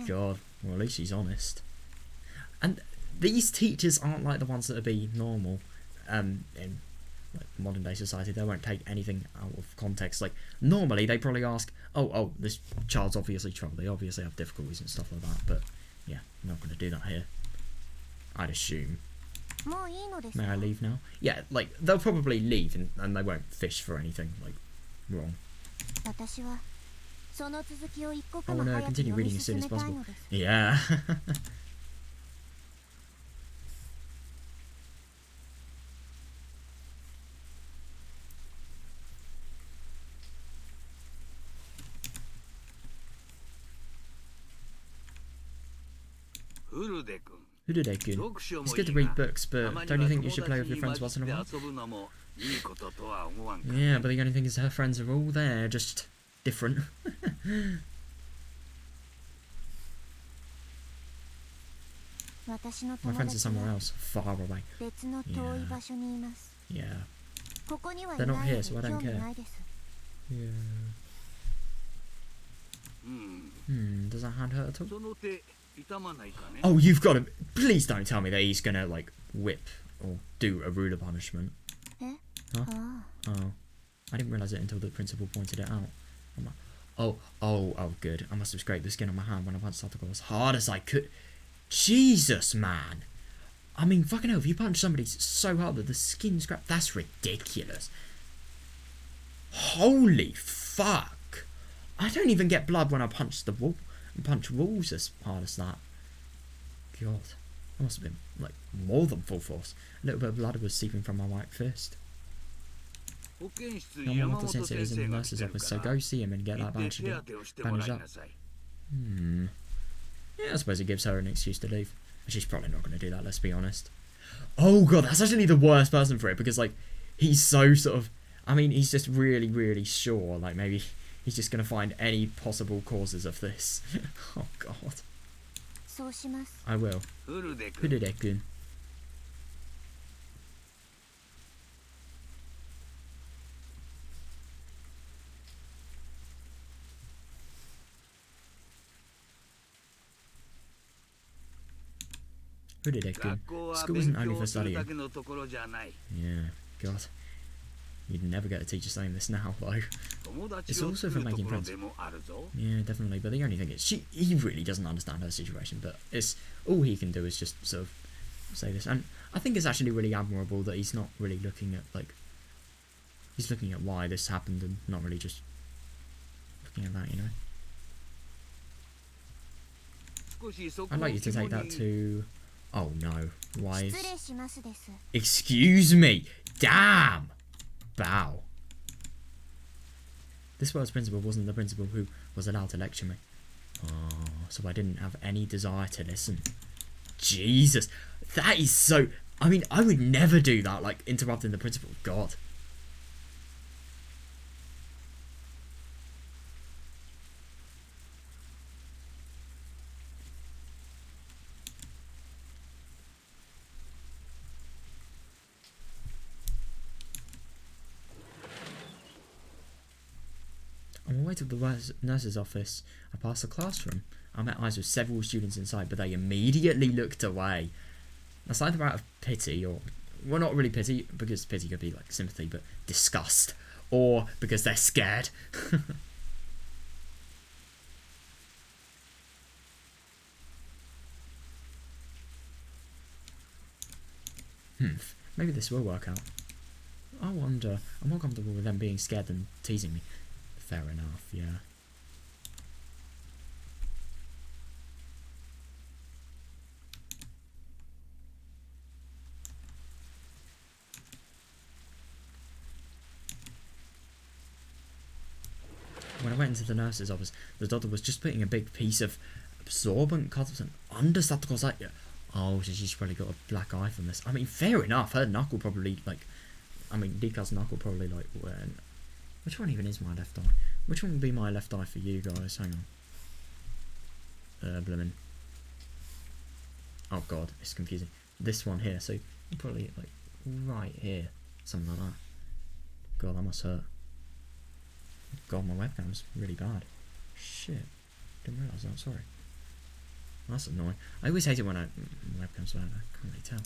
God, well at least she's honest. And these teachers aren't like the ones that would be normal in like modern day society. They won't take anything out of context. Like, normally they probably ask, oh, this child's obviously troubled. They obviously have difficulties and stuff like that, but yeah, I'm not going to do that here. I'd assume. May I leave now? Yeah, like, they'll probably leave and they won't fish for anything, like, wrong. I want to continue reading as soon as possible. Yeah. Higurashi. It's good to read books, but don't you think you should play with your friends once in a while? Yeah, but the only thing is her friends are all there, just different. My friends are somewhere else, far away. Yeah. They're not here, so I don't care. Yeah. Does that hand hurt at all? Oh, you've got to... Please don't tell me that he's gonna, like, whip or do a ruler punishment. Huh? Oh. I didn't realise it until the principal pointed it out. I'm like, oh, good. I must have scraped the skin on my hand when I punched out to go as hard as I could. Jesus, man. I mean, fucking hell, if you punch somebody so hard that the skin scrapped, that's ridiculous. Holy fuck. I don't even get blood when I punch the wall. And punch walls as hard as that. God, that must have been like more than full force. A little bit of blood was seeping from my right fist. Yamamoto Sensei is in the nurse's office, so go see him and get that bandaged up. Yeah, I suppose it gives her an excuse to leave. She's probably not going to do that, let's be honest. Oh god, that's actually the worst person for it, because like, he's so sort of... I mean, he's just really, really sure, like maybe... He's just going to find any possible causes of this. Oh, God. I will. Hurudekun. Hurudekun. School isn't only for studying. Yeah, God. You'd never get a teacher saying this now, though. It's also for making friends. Yeah, definitely. But the only thing is, he really doesn't understand her situation. But it's all he can do is just sort of say this. And I think it's actually really admirable that he's not really looking at, like... He's looking at why this happened and not really just looking at that, you know? I'd like you to take that to... Oh, no. Why is... Excuse me! Damn! Bow. This world's principal wasn't the principal who was allowed to lecture me. Oh, so I didn't have any desire to listen. Jesus, that is so... I mean, I would never do that, like, interrupting the principal. God. On my way to the nurse's office, I passed the classroom. I met eyes with several students inside, but they immediately looked away. That's either out of pity or... Well, not really pity, because pity could be like sympathy, but disgust. Or because they're scared. Maybe this will work out. I wonder. I'm more comfortable with them being scared than teasing me. Fair enough, yeah. When I went into the nurse's office, the doctor was just putting a big piece of absorbent cotton under Satoko's eye. Oh, so she's probably got a black eye from this. I mean, fair enough. Her knuckle probably, like... I mean, Dika's knuckle probably, like... Which one even is my left eye? Which one would be my left eye for you guys? Hang on. Blimmin'. Oh, God. It's confusing. This one here. So, probably, like, right here. Something like that. God, that must hurt. God, my webcam's really bad. Shit. Didn't realise that. Sorry. That's annoying. I always hate it when my webcam's bad. I can't really tell.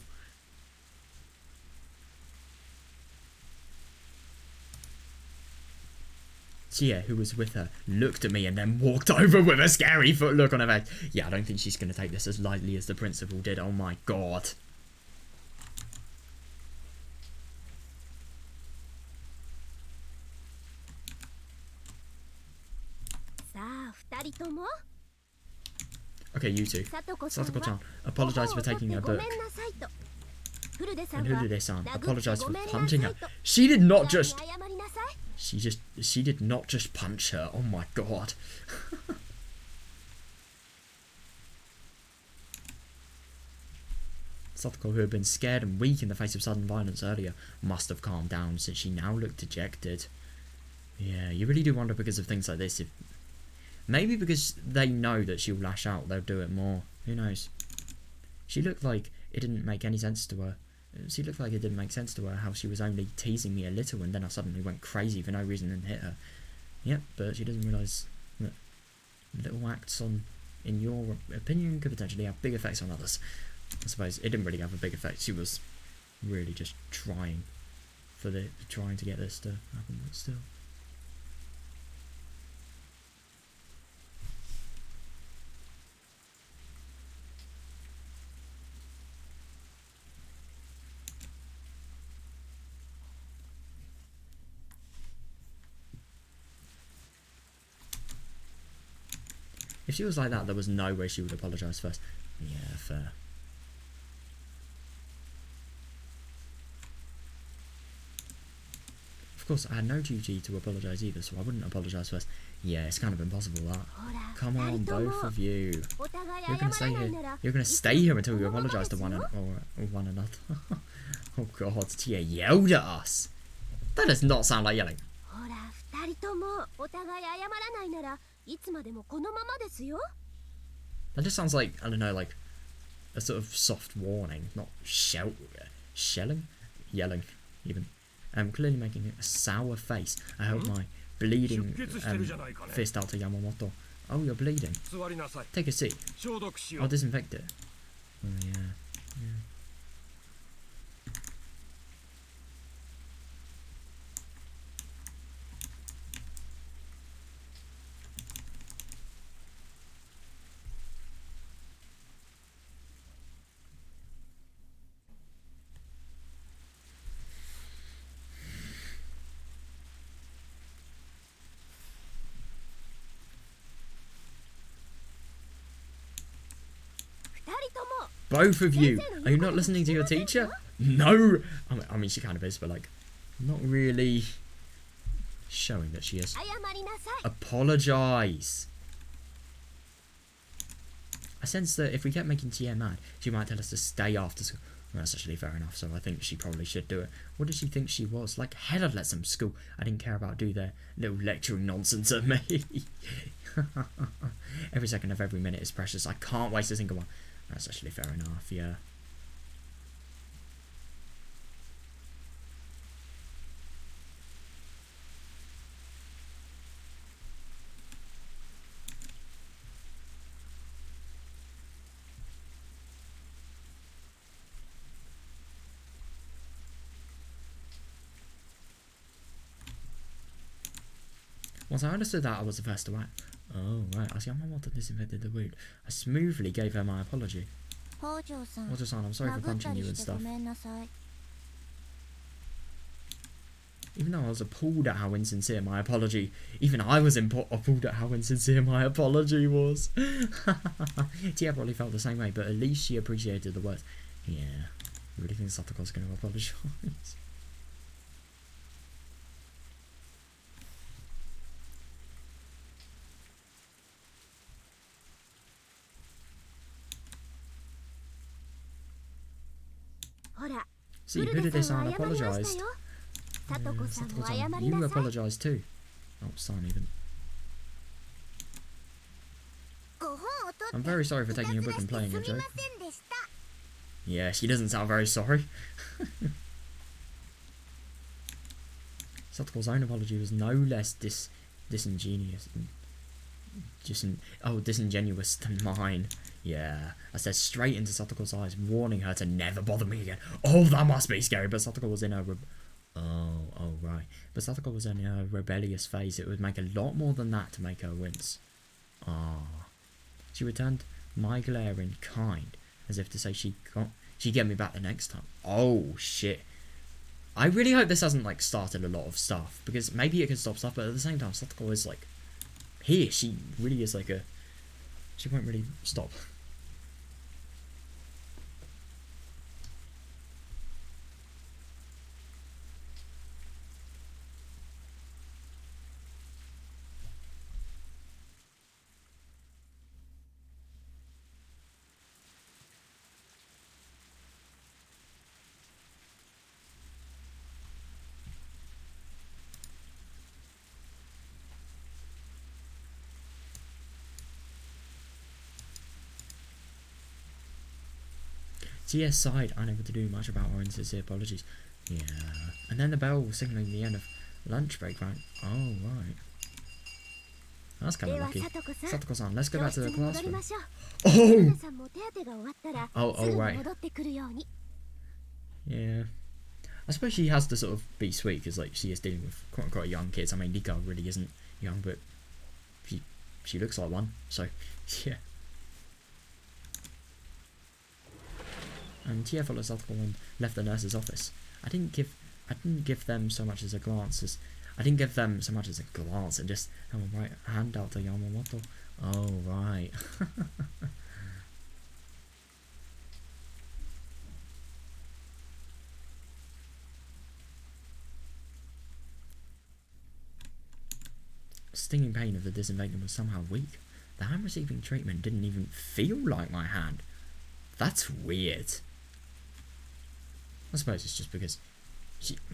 Chia, who was with her, looked at me and then walked over with a scary look on her face. Yeah, I don't think she's going to take this as lightly as the principal did. Oh my god. Okay, you two. Satoko-chan apologized for taking her book. And Hurure-san apologized for punching her. She did not just punch her. Oh my god. Satoko, who had been scared and weak in the face of sudden violence earlier, must have calmed down since she now looked dejected. Yeah, you really do wonder because of things like this if... Maybe because they know that she'll lash out, they'll do it more. Who knows? She looked like it didn't make any sense to her. She looked like it didn't make sense to her how she was only teasing me a little and then I suddenly went crazy for no reason and hit her. Yep, but she doesn't realise that little acts in your opinion, could potentially have big effects on others. I suppose it didn't really have a big effect. She was really just trying to get this to happen, but still. If she was like that, there was no way she would apologise first. Yeah, fair. Of course, I had no duty to apologise either, so I wouldn't apologise first. Yeah, it's kind of impossible, that. Come on, both of you. You're going to stay here. You're going to stay here until you apologise to one another. Oh god, Tia yelled at us. That does not sound like yelling. That just sounds like, I don't know, like a sort of soft warning, not shelling? Yelling, even. Clearly making a sour face. I held my bleeding fist out to Yamamoto. Oh, you're bleeding. Take a seat. I'll disinfect it. Oh, yeah. Both of you, are you not listening to your teacher? No! I mean, she kind of is, but like, not really showing that she is. Apologise. sense that if we kept making Tia mad, she might tell us to stay after school. Well, that's actually fair enough, so I think she probably should do it. What did she think she was? Like, hell, I'd let some school I didn't care about do their little lecturing nonsense at me. Every second of every minute is precious. I can't waste a single one. That's actually fair enough, yeah. 'Once I understood that, I was the first to act. Oh, right. As Yamamoto disinfected the wound, I smoothly gave her my apology. Hojo-san, I'm sorry for punching you and stuff. Even though I was appalled at how insincere my apology, even I was appalled at how insincere my apology was. Tia probably felt the same way, but at least she appreciated the words. Yeah, you really think Satoko's going to apologise? See, Furude-san apologised. Satoko-san, you apologised too. Oh, San even. I'm very sorry for taking your book and playing a joke. Yeah, she doesn't sound very sorry. Satoko's own apology was no less disingenuous than mine. Yeah, I stared straight into Satoko's eyes, warning her to never bother me again. Oh, that must be scary. But Satoko was in her right. But Satoko was in her rebellious phase. It would make a lot more than that to make her wince. Ah. She returned my glare in kind, as if to say she'd get me back the next time. Oh shit. I really hope this hasn't like started a lot of stuff, because maybe it can stop stuff, but at the same time Satoko is like here, she really is like she won't really stop. Tia sighed, unable to do much about her insincere apologies. Yeah. And then the bell signalling the end of lunch break, right? Oh, right. That's kind of lucky. Satoko-san, let's go back to the classroom. Oh, right. Yeah. I suppose she has to sort of be sweet, because like she is dealing with quite young kids. I mean, Nika really isn't young, but she looks like one. So, yeah. And Tia followed Satoko and left the nurse's office. I didn't give them so much as a glance and just held my right hand out to Yamamoto. Oh right. Stinging pain of the disinfectant was somehow weak. The hand receiving treatment didn't even feel like my hand. That's weird. I suppose it's just because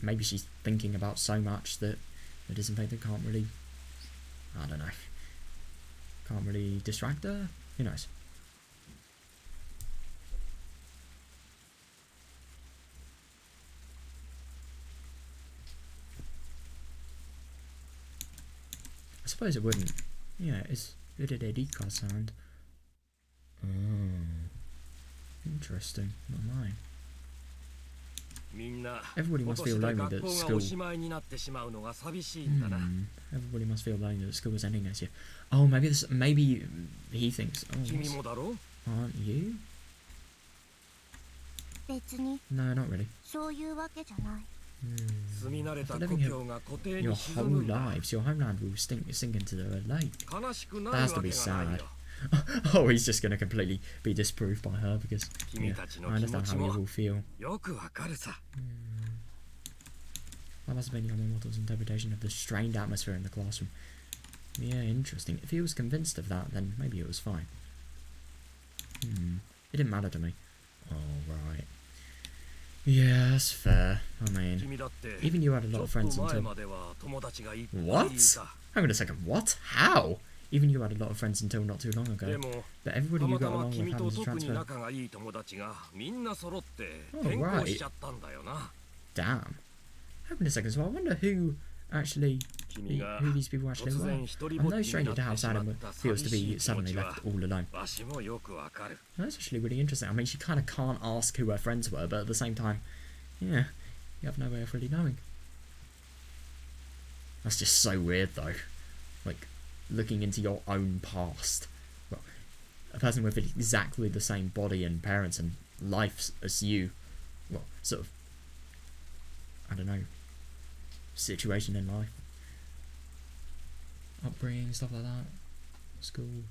maybe she's thinking about so much that the disinfectant can't really, I don't know, can't really distract her. Who knows? I suppose it wouldn't. Yeah, it's good at Edika sound. Oh, interesting. Not mine. Everybody must feel lonely that school. Everybody must feel lonely that school is ending next year. Oh, maybe he thinks. Oh, aren't you? No, not really. After living here your whole lives, your homeland will sink into the lake. That has to be sad. Oh, he's just going to completely be disproved by her because yeah, I understand how you all feel. That must have been Yamamoto's interpretation of the strained atmosphere in the classroom. Yeah, interesting. If he was convinced of that, then maybe it was fine. It didn't matter to me. Alright. Yeah, that's fair. I mean, even you had a lot of friends until... What? Hang on a second, what? How? Even you had a lot of friends until not too long ago. But everybody you got along with had to transfer. Oh, right. Damn. Hang on a second, so I wonder who actually... who these people actually were. I'm no stranger to how Saturn feels to be suddenly left all alone. That's actually really interesting. I mean, she kind of can't ask who her friends were, but at the same time, yeah, you have no way of really knowing. That's just so weird, though. Like, looking into your own past. Well, a person with exactly the same body and parents and life as you. Well, sort of, I don't know, situation in life. Upbringing, stuff like that. School.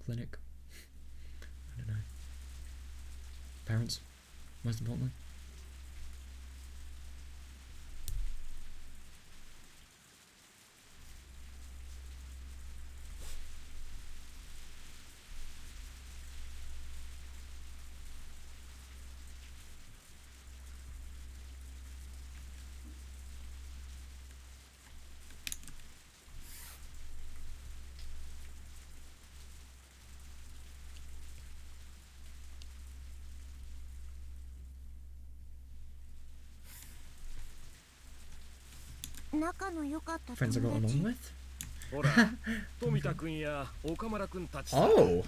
Clinic. I don't know. Parents, most importantly. Friends I got along with? Oh!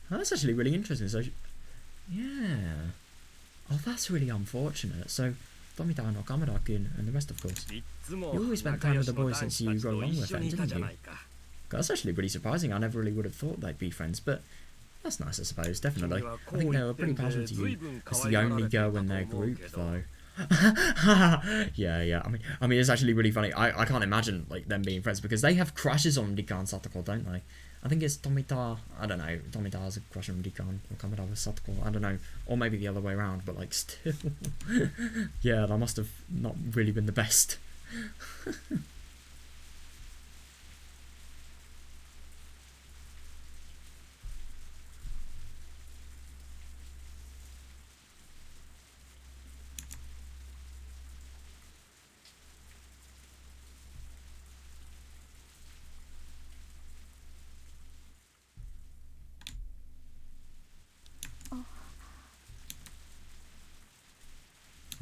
That's actually really interesting. So, yeah. Oh, that's really unfortunate. So, Tomita and Okamura-kun and the rest, of course. You always spent time with the boys since you got along with them, didn't you? That's actually really surprising. I never really would have thought they'd be friends, but that's nice, I suppose, definitely. I think they were pretty partial to you as the only girl in their group, though. yeah. I mean, it's actually really funny. I can't imagine like them being friends because they have crushes on Rika and Satoko, don't they? I think it's Tomita. I don't know. Tomita has a crush on Rika and Okamura with Satoko. I don't know, or maybe the other way around. But like, still, yeah, that must have not really been the best.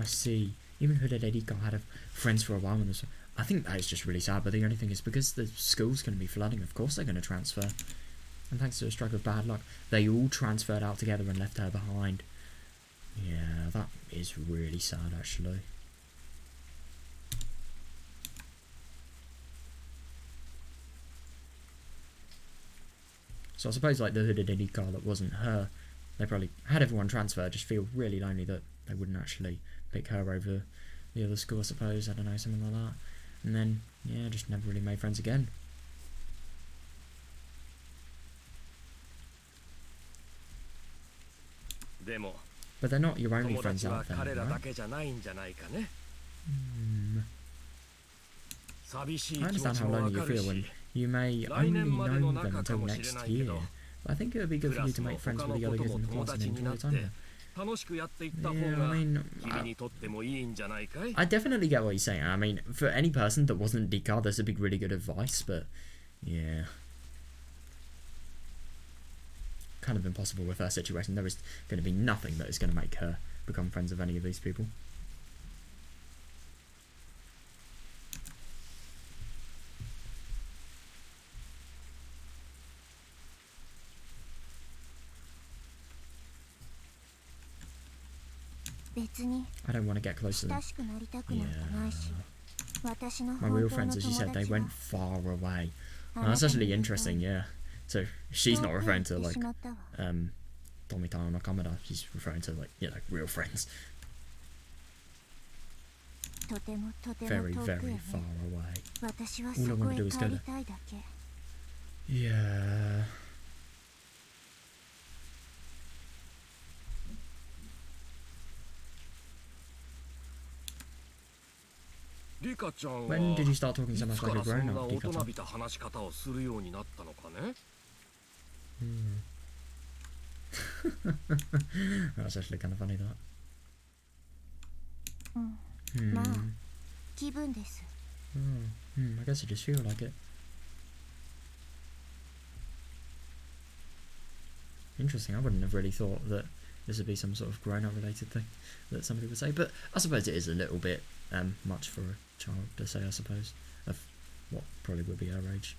I see. Even Hooded Rika had friends for a while, and I think that is just really sad. But the only thing is because the school's going to be flooding, of course they're going to transfer. And thanks to a stroke of bad luck, they all transferred out together and left her behind. Yeah, that is really sad, actually. So I suppose like the Hooded Rika that wasn't her, they probably had everyone transfer, just feel really lonely that they wouldn't actually pick her over the other school, I suppose. I don't know, something like that. And then, yeah, just never really made friends again. But they're not your only friends out there, right? I understand how lonely you feel when you may only know them until next year. But I think it would be good for you to make friends with the other kids in the class and enjoy time there. Yeah, I mean, I definitely get what you're saying. I mean, for any person that wasn't Rika, this would be really good advice, but yeah. Kind of impossible with her situation. There is going to be nothing that is going to make her become friends with any of these people. I don't want to get close to them. Yeah. My real friends, as you said, they went far away. And that's actually interesting, yeah. So she's not referring to like Tomita and Okamura. She's referring to like, you know, real friends. Very, very far away. All I want to do is go there. Yeah. When did you start talking so much like a grown-up, Rika-chan? That's actually kind of funny, that. まあ気分です。 I guess I just feel like it. Interesting, I wouldn't have really thought that this would be some sort of grown-up related thing that somebody would say, but I suppose it is a little bit much for a child to say, I suppose, of what probably would be her age.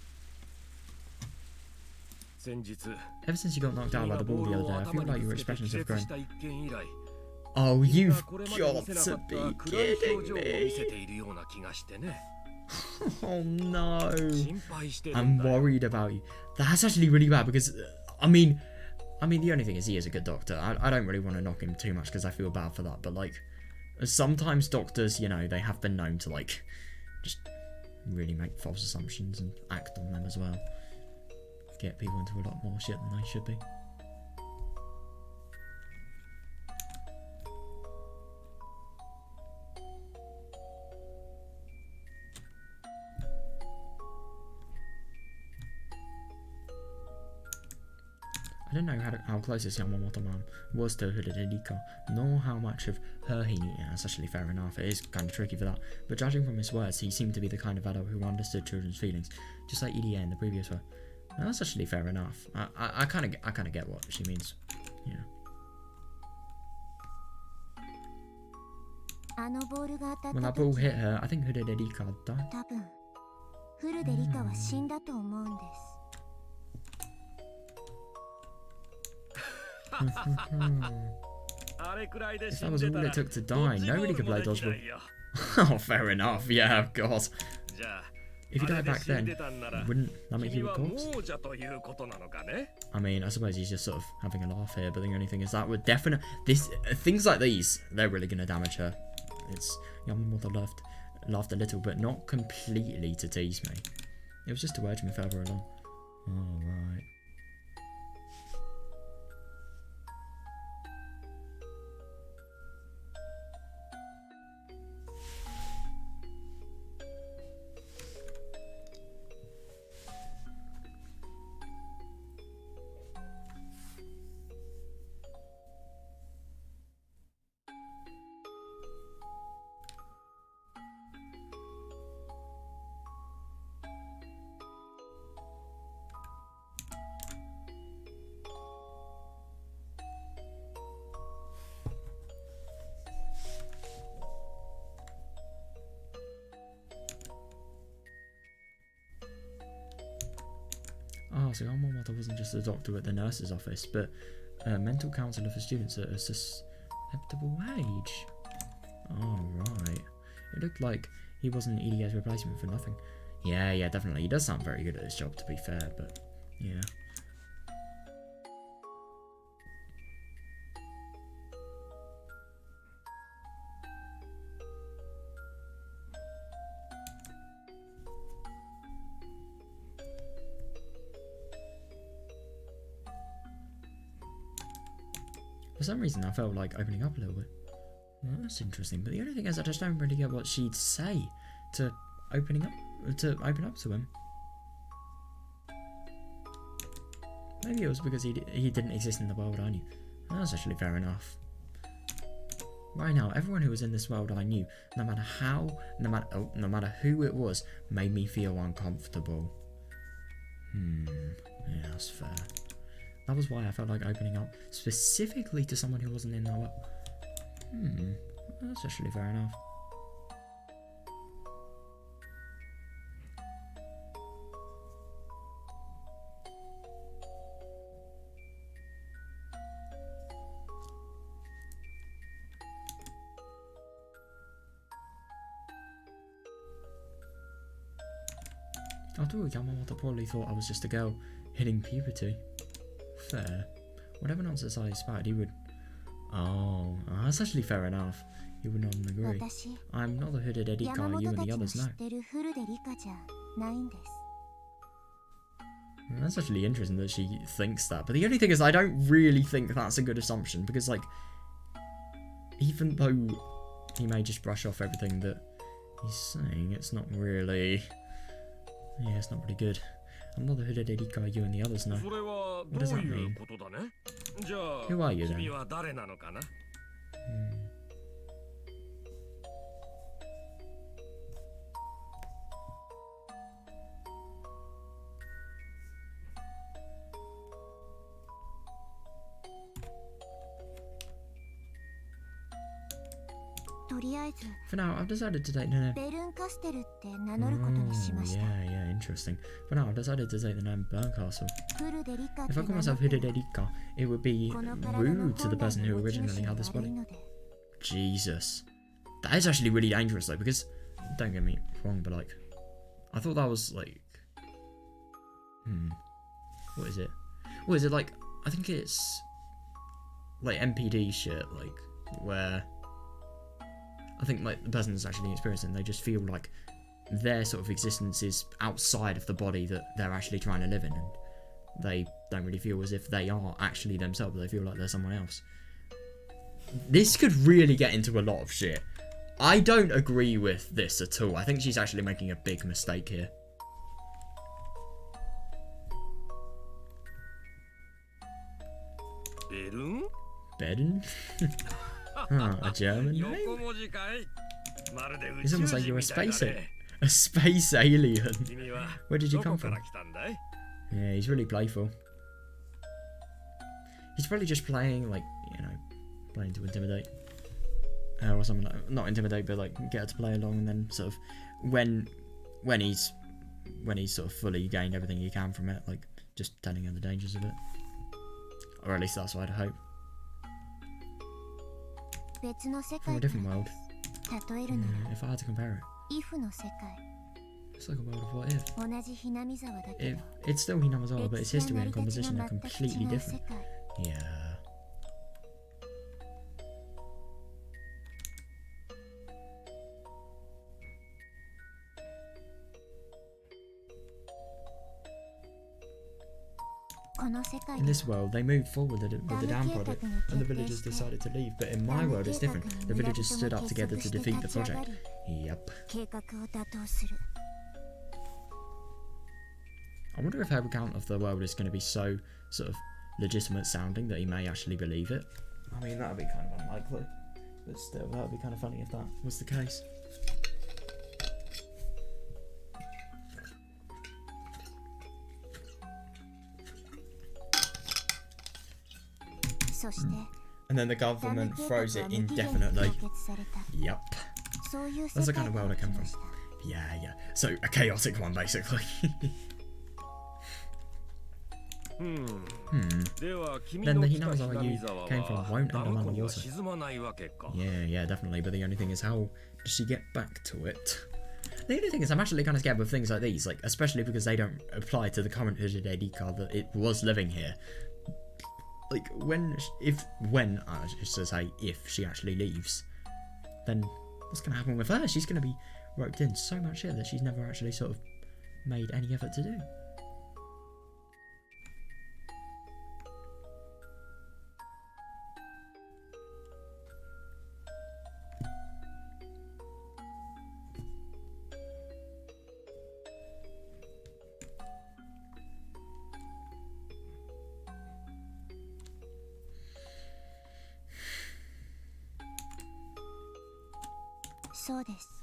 Ever since you got knocked out by the ball the other day, I feel like your expressions have grown. Oh, you've got to be kidding me. Oh no. I'm worried about you. That's actually really bad because, I mean, the only thing is he is a good doctor. I don't really want to knock him too much because I feel bad for that. But, like, sometimes doctors, you know, they have been known to, like, just really make false assumptions and act on them as well. Get people into a lot more shit than they should be. I don't know how close this Yamamoto man was to Hooded Erika, nor how much of her he knew. Yeah, that's actually fair enough. It is kind of tricky for that. But judging from his words, he seemed to be the kind of adult who understood children's feelings, just like EDA in the previous one. Now, that's actually fair enough. I kind of get what she means. Yeah. When that ball hit her, I think Hooded Erika died. If that was all it took to die, nobody could play dodgeball. Oh, fair enough. Yeah, of course. If you died back then, wouldn't that make you a corpse? I mean, I suppose he's just sort of having a laugh here, but the only thing is that would definitely... Things like these, they're really going to damage her. It's... Yamamoto laughed a little, but not completely to tease me. It was just to urge me further along. Alright. Oh, so Yamamoto wasn't just a doctor at the nurse's office, but a mental counsellor for students at a susceptible age. Oh, right. It looked like he wasn't EDA's replacement for nothing. Yeah, definitely. He does sound very good at his job, to be fair, but yeah. For some reason, I felt like opening up a little bit. Well, that's interesting. But the only thing is, I just don't really get what she'd say to open up to him. Maybe it was because he didn't exist in the world I knew. That's actually fair enough. Right now, everyone who was in this world I knew, no matter how, no matter who it was, made me feel uncomfortable. Yeah, that's fair. That was why I felt like opening up specifically to someone who wasn't in that world. That's actually fair enough. After all, Yamamoto probably thought I was just a girl hitting puberty. Fair. Whatever nonsense I spouted, he would... Oh, that's actually fair enough. He would not agree. I'm not the hooded Erika you and the others know. That's actually interesting that she thinks that. But the only thing is, I don't really think that's a good assumption. Because, like, even though he may just brush off everything that he's saying, it's not really... Yeah, it's not really good. I'm not the hooded Erika you and the others know. What does that mean? Who are you then? For now, I've decided to take the name. Yeah, interesting. For now, I've decided to take the name Burncastle. If I call myself Hooded Erika, it would be rude to the person who originally had this body. Jesus. That is actually really dangerous though, because, don't get me wrong, but like, I thought that was like, what is it? What is it like? I think it's like MPD shit, like, where I think like the person that's actually experiencing, they just feel like their sort of existence is outside of the body that they're actually trying to live in, and they don't really feel as if they are actually themselves. They feel like they're someone else. This could really get into a lot of shit. I don't agree with this at all. I think she's actually making a big mistake here. Bedden? Oh, a German name? It's almost like you're a space alien. Where did you come from? Yeah, he's really playful. He's probably just playing, like, you know, playing to intimidate. Or something like, not intimidate, but like get her to play along, and then sort of when he's sort of fully gained everything he can from it, like just telling her the dangers of it. Or at least that's what I'd hope. From a different world. If I had to compare it, it's like a world of what if. It's still Hinamizawa, but its history and composition are completely different. Yeah. In this world, they moved forward with the dam project, and the villagers decided to leave. But in my world, it's different. The villagers stood up together to defeat the project. Yep. I wonder if her account of the world is going to be so sort of legitimate sounding that he may actually believe it. I mean, that would be kind of unlikely. But still, that would be kind of funny if that was the case. And then the government throws it indefinitely. Yep. That's the kind of world I come from. Yeah. So, a chaotic one, basically. Then the Hinamizawa you came from won't end up underwater. Yeah, definitely. But the only thing is, how does she get back to it? The only thing is, I'm actually kind of scared with things like these, like especially because they don't apply to the current Hijidedika that it was living here. Like, I should say, if she actually leaves, then what's going to happen with her? She's going to be roped in so much shit that she's never actually sort of made any effort to do.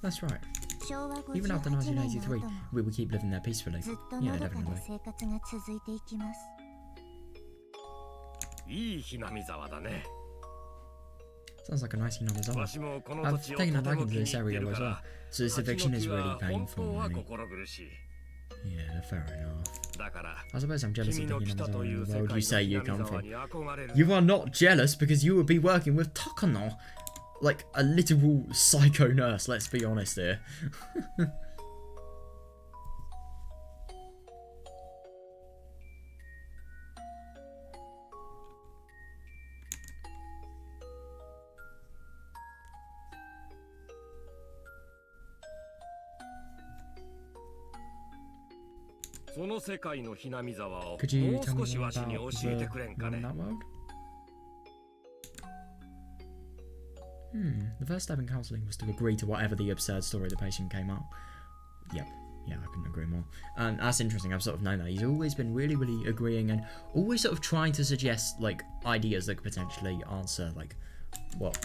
That's right. Even after 1983, we will keep living there peacefully. Yeah, definitely. Sounds like a nice Hinamizawa. I've taken a liking to this area as well, so this eviction is really painful. Yeah, fair enough. I suppose I'm jealous of the Hinamizawa in the world you say you come from. You are not jealous because you would be working with Takano. Like a literal psycho nurse, let's be honest here. Could you tell me more about the one in that world? The first step in counselling was to agree to whatever the absurd story the patient came up. Yep, Yeah, I couldn't agree more. And that's interesting. I've sort of known that he's always been really, really agreeing and always sort of trying to suggest like ideas that could potentially answer like what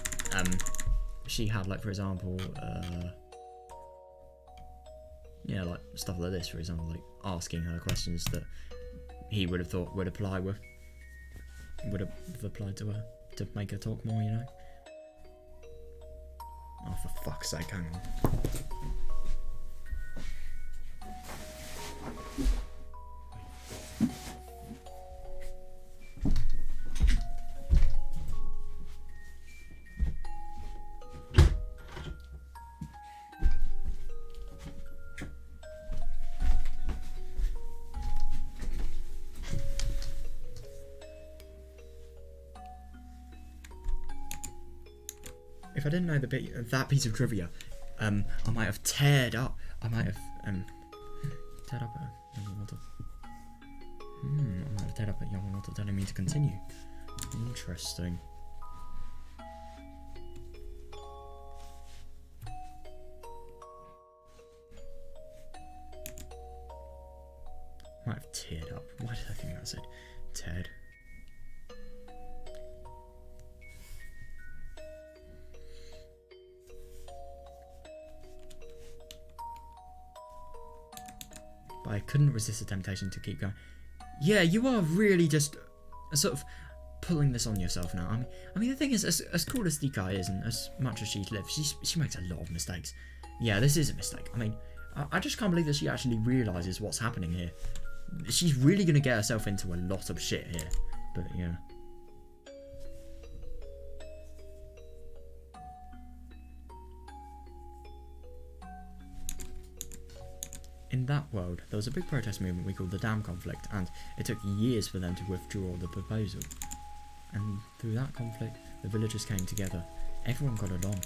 she had, like for example, yeah, like stuff like this, for example, like asking her questions that he would have thought would applied to her to make her talk more, you know. Oh, for fuck's sake, hang on. If I didn't know that piece of trivia, I might have teared up. I might have teared up at Yamamoto. I might have teared up at Yamamoto telling me to continue. Interesting. Might have teared up. Why did I think that said Ted? But I couldn't resist the temptation to keep going. Yeah, you are really just sort of pulling this on yourself now. I mean, the thing is, as cool as Dika is, and as much as she lives, she makes a lot of mistakes. Yeah, this is a mistake. I mean, I just can't believe that she actually realises what's happening here. She's really going to get herself into a lot of shit here. But, yeah. In that world, there was a big protest movement we called the Dam Conflict, and it took years for them to withdraw the proposal. And through that conflict, the villagers came together. Everyone got along.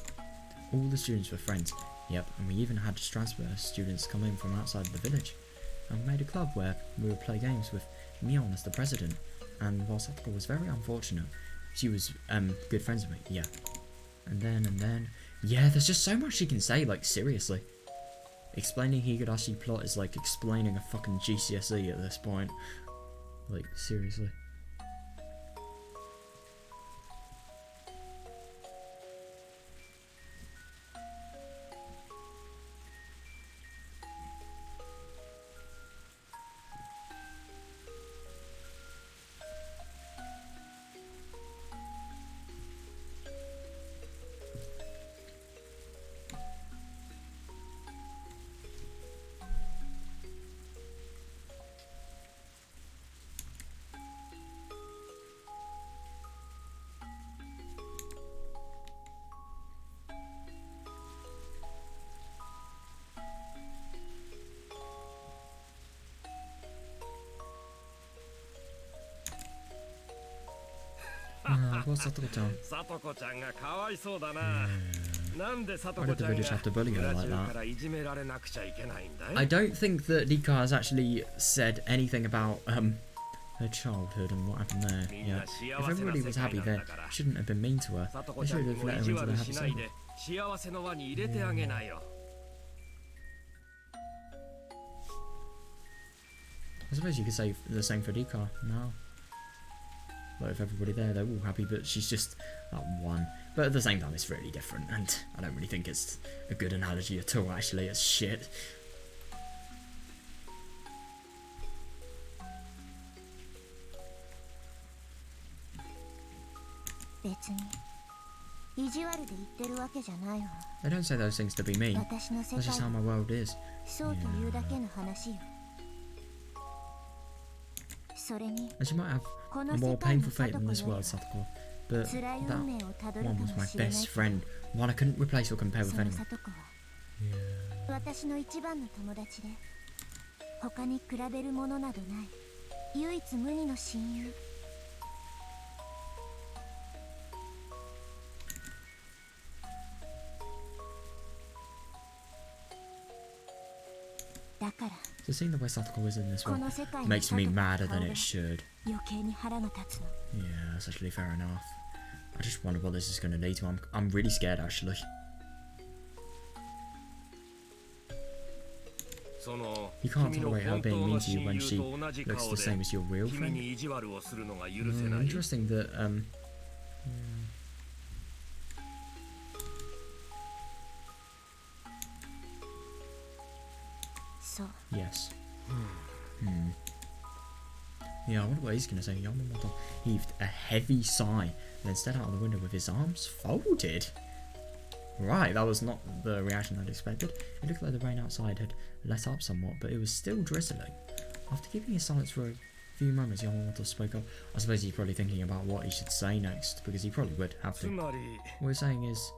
All the students were friends. Yep, and we even had transfer students come in from outside the village. And we made a club where we would play games with Mion as the president. And while Satoko was very unfortunate, she was good friends with me, yeah. And then, yeah, there's just so much she can say, like, seriously. Explaining Higurashi plot is like explaining a fucking GCSE at this point. Like, seriously. What's Satoko-chan? Why did the village have to bully her like that? I don't think that Rika has actually said anything about her childhood and what happened there. Yeah. If everybody was happy there, shouldn't have been mean to her. They should have let her into the happy circle. I suppose you could say the same for Rika now. Like, if everybody there, they're all happy, but she's just that one. But at the same time, it's really different, and I don't really think it's a good analogy at all, actually. It's shit. They don't say those things to be mean. That's just how my world is. Yeah. And she might have a more painful fate than this world, Satoko. But that one was my best friend. One I couldn't replace or compare with anyone. Yeah. So seeing the way Satoko is in this one makes me madder than it should. Yeah, that's actually fair enough. I just wonder what this is going to lead to. I'm really scared, actually. You can't tolerate her being mean to you when she looks the same as your real friend. Interesting that yes. Yeah, I wonder what he's going to say. Yamamoto heaved a heavy sigh and then stared out of the window with his arms folded. Right, that was not the reaction I'd expected. It looked like the rain outside had let up somewhat, but it was still drizzling. After keeping his silence for a few moments, Yamamoto spoke up. I suppose he's probably thinking about what he should say next, because he probably would have to. What he's saying is,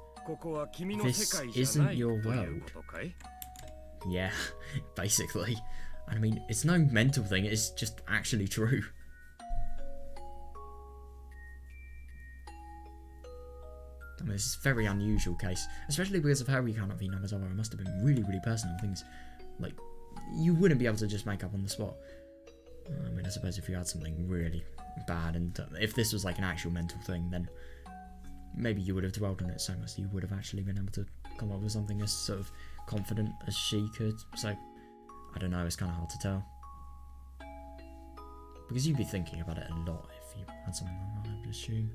this isn't your world. Yeah, basically. I mean, it's no mental thing, it's just actually true. I mean, this is a very unusual case, especially because of how he cannot be Namazawa. It must have been really, really personal things. Like, you wouldn't be able to just make up on the spot. I mean, I suppose if you had something really bad, and if this was like an actual mental thing, then maybe you would have dwelled on it so much that you would have actually been able to come up with something as sort of confident as she could. So, I don't know, it's kind of hard to tell. Because you'd be thinking about it a lot if you had something like that, I would assume.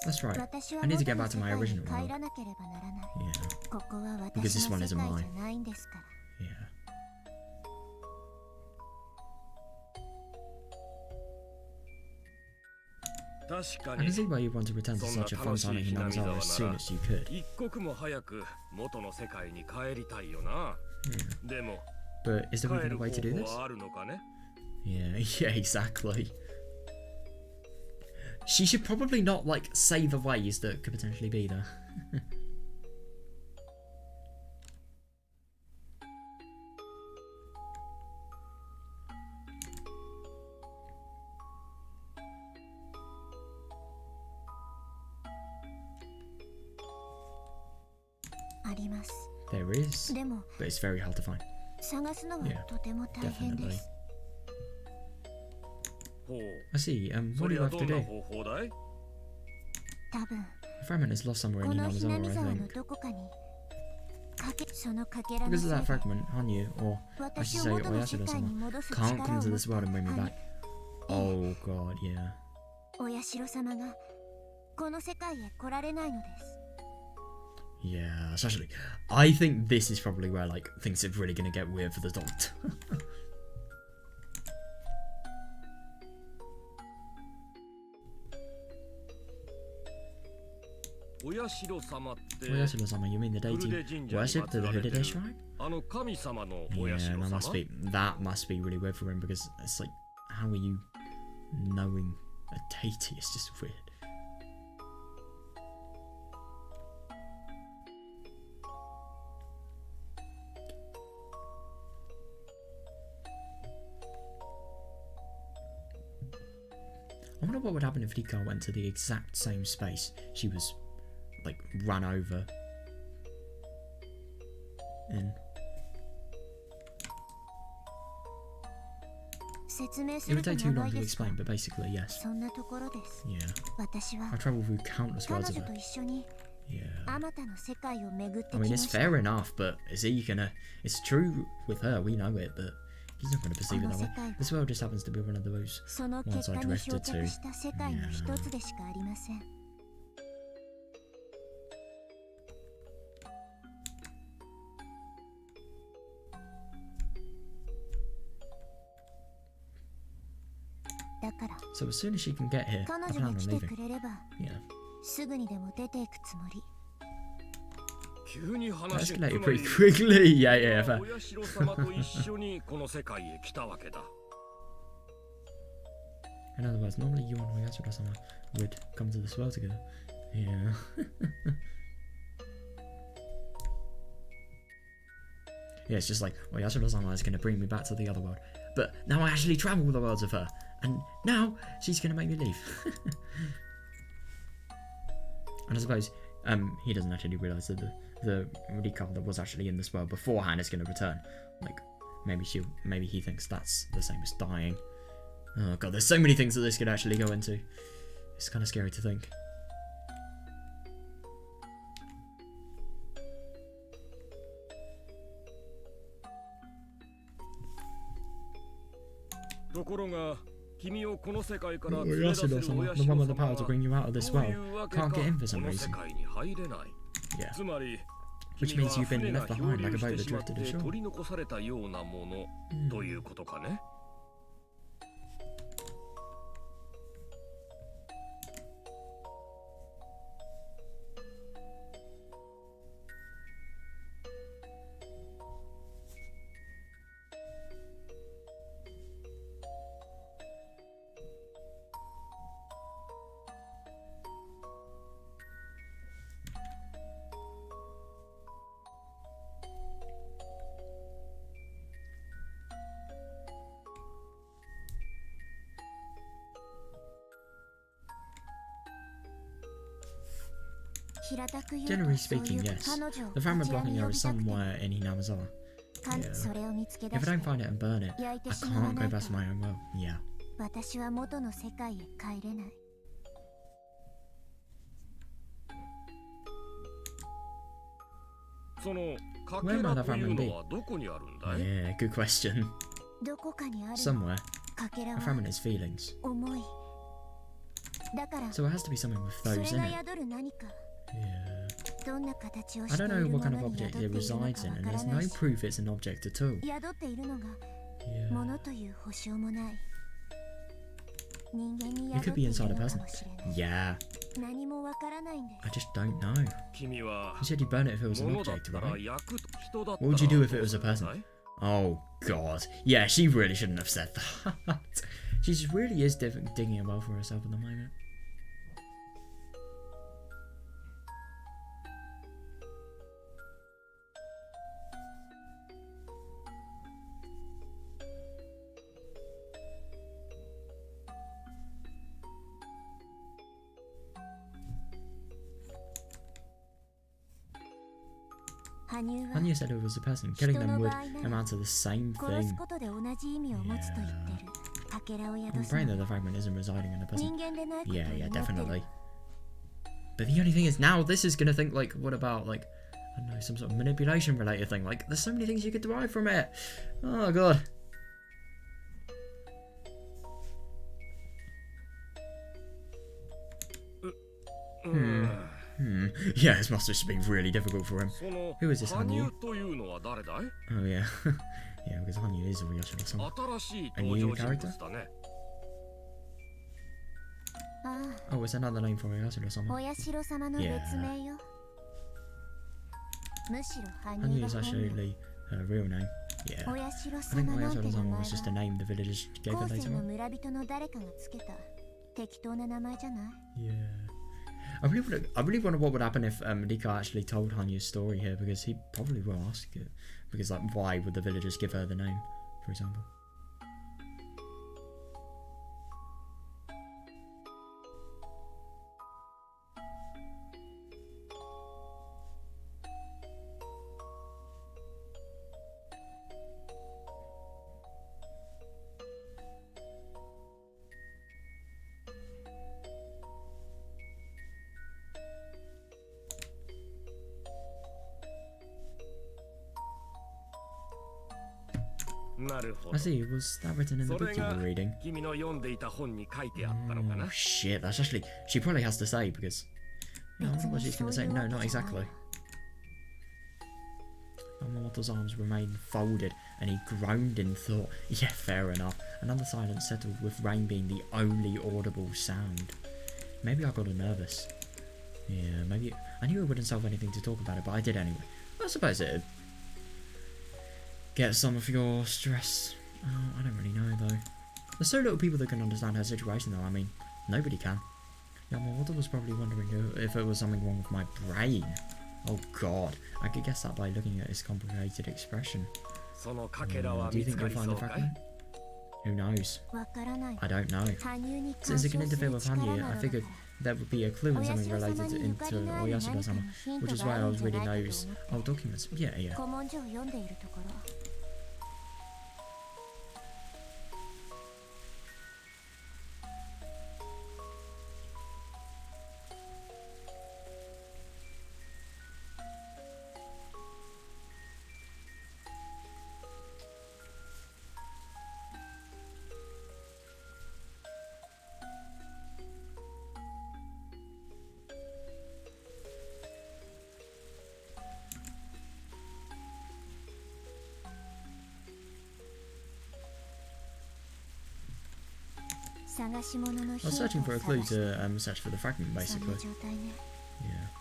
That's right. I need to get back to my original world. Yeah. Because this one isn't mine. Yeah. I can see why you want to return to such a fun time in Hinamizawa as soon as you could. Yeah. But is there even a way to do this? Yeah, yeah, exactly. She should probably not, like, say the ways that could potentially be there. There is, but it's very hard to find. Yeah, definitely. I see, what do you have to do? The fragment is lost somewhere in Hinamizawa, I think. Because of that fragment, Hanyu, or I should say Oyashiro-sama, can't come to this world and bring me back. Oh god, yeah. Yeah, especially, I think this is probably where, like, things are really gonna get weird for the Doctor. Oyashiro-sama, you mean the deity worshipped at the Hidede Shrine? Yeah, that must be really weird for him, because it's like, how are you knowing a deity? It's just weird. I wonder what would happen if Rika went to the exact same space she was, like, run over in. It would take too long to explain, but basically, yes. Yeah. I've travelled through countless worlds of her. Yeah. I mean, it's fair enough, but is he gonna... It's true with her, we know it, but he's not gonna perceive it that way. This world just happens to be one of those ones I drifted to. Yeah. So as soon as she can get here, I plan on leaving. Yeah. That escalated pretty quickly. Yeah, fair. In other words, normally you and Oyashiro-sama would come to this world together. Yeah. Yeah, it's just like, Oyashiro-sama is going to bring me back to the other world. But now I actually travel the worlds of her. And now she's going to make me leave. And I suppose he doesn't actually realise that the Rika that was actually in this world beforehand is going to return. Like, maybe he thinks that's the same as dying. Oh god, there's so many things that this could actually go into. It's kind of scary to think. ところが君をこの世界から Oh, Yasuda sama, the one with the power to bring you out of this world, can't get in for some reason. Yeah. Which means you've been left behind like a boat that drifted ashore. 取り残されたようなものということかね。Generally speaking, yes. The family blocking her is somewhere in Hinamizawa. Yeah. If I don't find it and burn it, I can't go back to my own world. Yeah. 私は元の世界へ帰れない。そのかけらというのはどこにあるんだい？ Yeah, good question. どこかにある。Somewhere. かけら A は famine is feelings. 重い。だから、 So it has to be something with そ those れ in が it. 宿る何か。 Yeah. どんな形を I してい don't る know も what の kind of に object 宿 it っているの resides か in, わ and から there's な no いし、 proof it's an object at all. 宿っているのが Yeah. ものという保証もない。人間に It 宿 could って be いる inside a のか person. もしれない。 Yeah. 何もわからないんです。 I just don't know. 君は You said you'd burn it if it was an 物だっ object, たら right? 役人だった What ら would you do if it was a どうす person? るんだい？ Oh god. Yeah, she really shouldn't have said that. She just really is digging a well for herself at the moment. Hanya said it was a person. Killing them would amount to the same 殺す thing. ことで同じ意味を持つと言ってる。かけらを宿 I'm す praying の that は the fragment isn't residing in a person. 人間でないことを Yeah, 祈 yeah, ってる。 definitely. But the only thing is, now this is gonna think, like, what about, like, I don't know, some sort of manipulation related thing? Like, there's so many things you could derive from it. Oh god. Yeah, this must have just been really difficult for him. その Who is this 羽 Hanyu? 生というのは誰だい？ Oh yeah. Yeah, because Hanyu is Oyashiro-sama. 新しい A 登 new 場人 character? 物だね。あ Oh, it's another name for あ、 Oyashiro-sama. お社様の別名よ。むしろ羽 Hanyu 生が is 本名。 actually her real name. Yeah. お社 I think 様なんて名 Oyashiro-sama 前 was just a は name the villagers gave her 後世 later の on. 村人の誰かがつけた適当な名前じゃない？ Yeah. I really wonder what would happen if Rika actually told Hanyu's story here, because he probably will ask it. Because, like, why would the villagers give her the name, for example? I see. Was that written in the book you were reading? 君の読んでいた本に書いてあったのか Oh な？ shit! That's actually. She probably has to say, because. No, I wonder what she's gonna say. No, not exactly. Yamamoto's arms remained folded, and he groaned in thought. Yeah, fair enough. Another silence settled, with rain being the only audible sound. Maybe I got nervous. Yeah, maybe. I knew it wouldn't solve anything to talk about it, but I did anyway. I suppose it'd get some of your stress. Oh, I don't really know though. There's so little people that can understand her situation though. I mean, nobody can. Yamamoto was probably wondering if it was something wrong with my brain. Oh god, I could guess that by looking at his complicated expression. そのかけらは Do you 見つ think か you'll り find そ the うかい？ fragment? Who knows? わからない。 I don't know. 羽生に干 Since 渉 it す can る interfere with 力 Hanyu, な I ど figured が there would be a clue in お something 社様 related にゆか into りのある何かの Oyashiro-sama, ヒン which ト is が why あ I るん was じゃ reading ないかと those 思って old documents. Yeah, yeah. 古文書を読んでいるところ。探し物の I ヒ was ント searching を for a 探 clue して to search for the fragment, そん basically. な状態ね Yeah.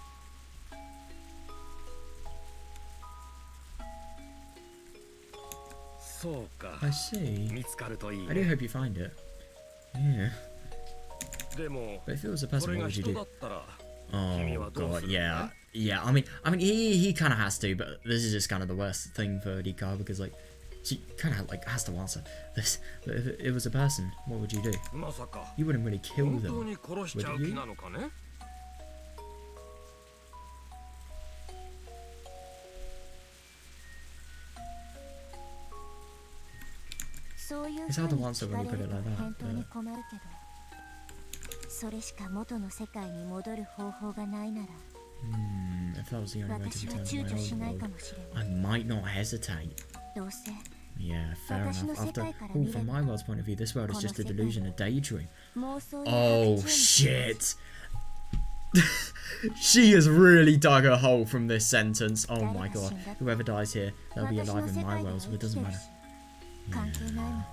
そうか I see. 見つかるといい I do ね hope you find it. Yeah. でも But if it was a そ person, れ what が would you 人 do? だったら Oh はどう god, する yeah, yeah. I mean, he kind of has to, but this is just kind of the worst thing for Rika because like, she kind of like has to answer this. But if it was a person, what would you do? まさか You wouldn't really kill 本当 them. に殺しちゃう気なのかね そういう It's ふう hard に to answer 聞か when you れ put る it と like that. 返答に But 困るけどそれしか元の世界に戻る方法がないなら if that was the only way to 私は return to 躊 my 躇し old ないか world, もしれな I い might not hesitate. どうせ Yeah, fair 私の enough. 世 After 界から all, 見れ from ば my world's point of view, this world is この just a 世界 delusion, a daydream. 妄想や Oh 白昼夢 shit! She has really dug a hole from this sentence. Oh my god. Whoever dies here, they'll be 私 alive の in 世 my 界では world, 生 so it き doesn't てる matter. し関係ないもん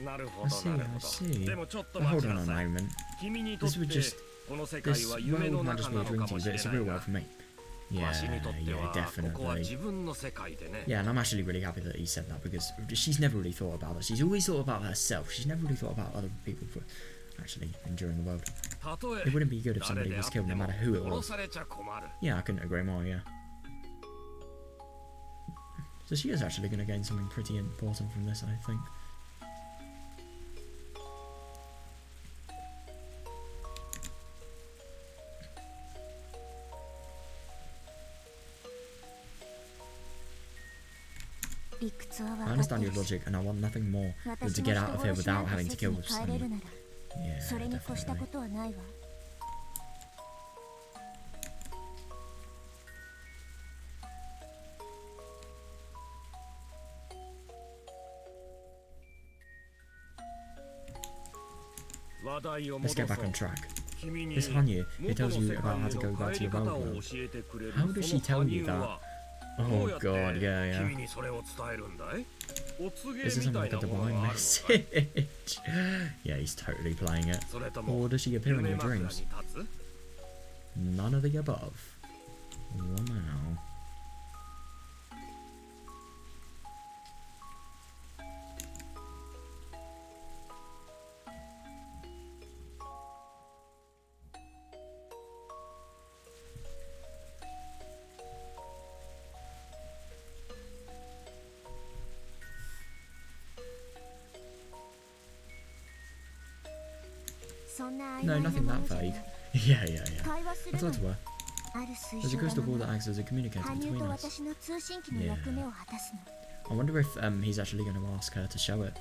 なるほ I ど see, なる I ほ see. どでもちょっと But 待 hold ち on な a さい moment. 君にとっ This would て just この世界 This は夢の world might 中 just be な a の dream か to も you, し but れ it's a ない real が world for me. Yeah, わしにとって yeah, はここは definitely. 自分の世界でね Yeah, and I'm actually really happy that he said that because she's never really thought about it. She's always thought about herself. She's never really thought about other people for actually enduring the world. たとえ It wouldn't be good if 誰 somebody であ was って killed, no も matter who it 殺 was. されちゃ困る Yeah, I couldn't agree more, yeah. So she is actually going to gain something pretty important from this, I think. I understand your logic, and I want nothing more than to get out of here without having to kill someone. Yeah, それに越したこ definitely. とはないわ 話題を Let's 戻 get そ back on う track. 君に This Hanyu, who 元の tells you 世 about 界 how へ to go の back 帰 to り your 方 old を world. 教えてくれる How does そ she の tell you 羽 that? 生は Oh どうやって god, yeah, yeah. 君にそれを伝えるんだいお告げ Is this み some たい like a なもの divine があるのかい message? Yeah, he's totally playing it. それと Or も does she appear in 夢 your 枕に dreams? 立つ None of the above. Wow. No, nothing that vague. Yeah, yeah, yeah. 会話す I るの thought に were. ある水 There's a 晶 crystal 玉 ball が that acts as a communicator 羽生 between と us. 私の通信機の役目を果たすの I wonder if he's actually going to ask her to show it.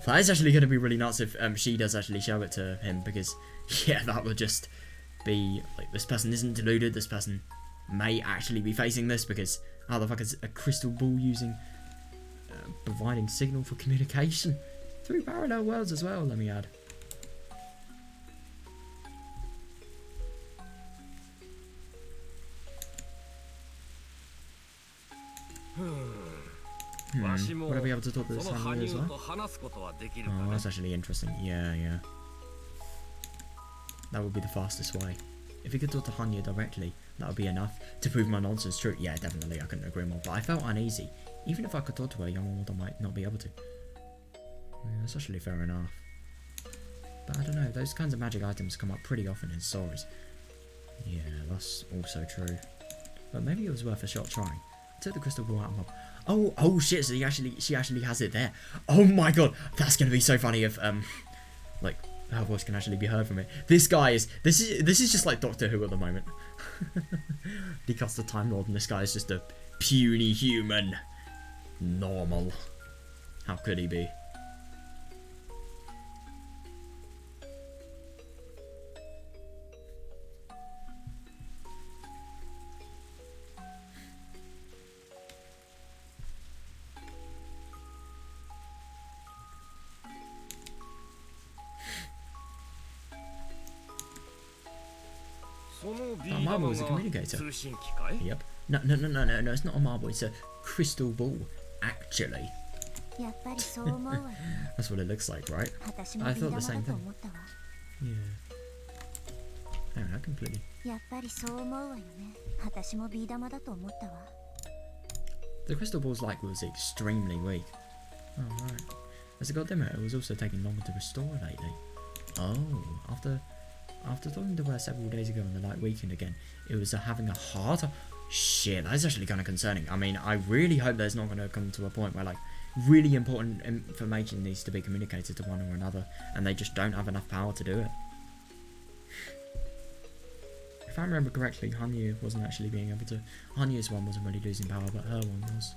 That is actually going to be really nuts if she does actually show it to him because, yeah, that would just be like this person isn't deluded. This person may actually be facing this because how the fuck is a crystal ball using providing signal for communication through parallel worlds as well? Let me add. Would I be able to talk to this その Hanyu 羽 as 生 well? と話すことはできるか Oh, ね that's actually interesting. Yeah, yeah. That would be the fastest way. If he could talk to Hanyu directly, that would be enough to prove my nonsense true. Yeah, definitely, I couldn't agree more. But I felt uneasy. Even if I could talk to her, Yamamoto might not be able to. Yeah, that's actually fair enough. But I don't know, those kinds of magic items come up pretty often in stories. Yeah, that's also true. But maybe it was worth a shot trying. I took the crystal ball out of my... Oh shit, so she actually has it there. Oh my god, that's gonna be so funny if, like, her voice can actually be heard from it. This is just like Doctor Who at the moment. He casts the Time Lord and this guy is just a puny human. Normal. How could he be? そのビ That ー marble 玉 is a が communicator. 通信機かい Yep. No, it's not a marble, it's a crystal ball, actually. やっぱりそう思うわよ That's what it looks like, right? 私も I ビ thought ー the 玉 same だと thing. 思ったわ Yeah. No, not completely. やっぱりそう思うわよね私もビー玉だと思ったわ The crystal ball's light was extremely weak. Oh, right. As it got dimmer, it was also taking longer to restore lately. Oh, after talking to her several days ago and the light weakened again, it was having a harder... Shit, that's actually kind of concerning. I mean, I really hope there's not going to come to a point where, like, really important information needs to be communicated to one or another, and they just don't have enough power to do it. If I remember correctly, Hanyu wasn't actually being able to... Hanyu's one wasn't really losing power, but her one was.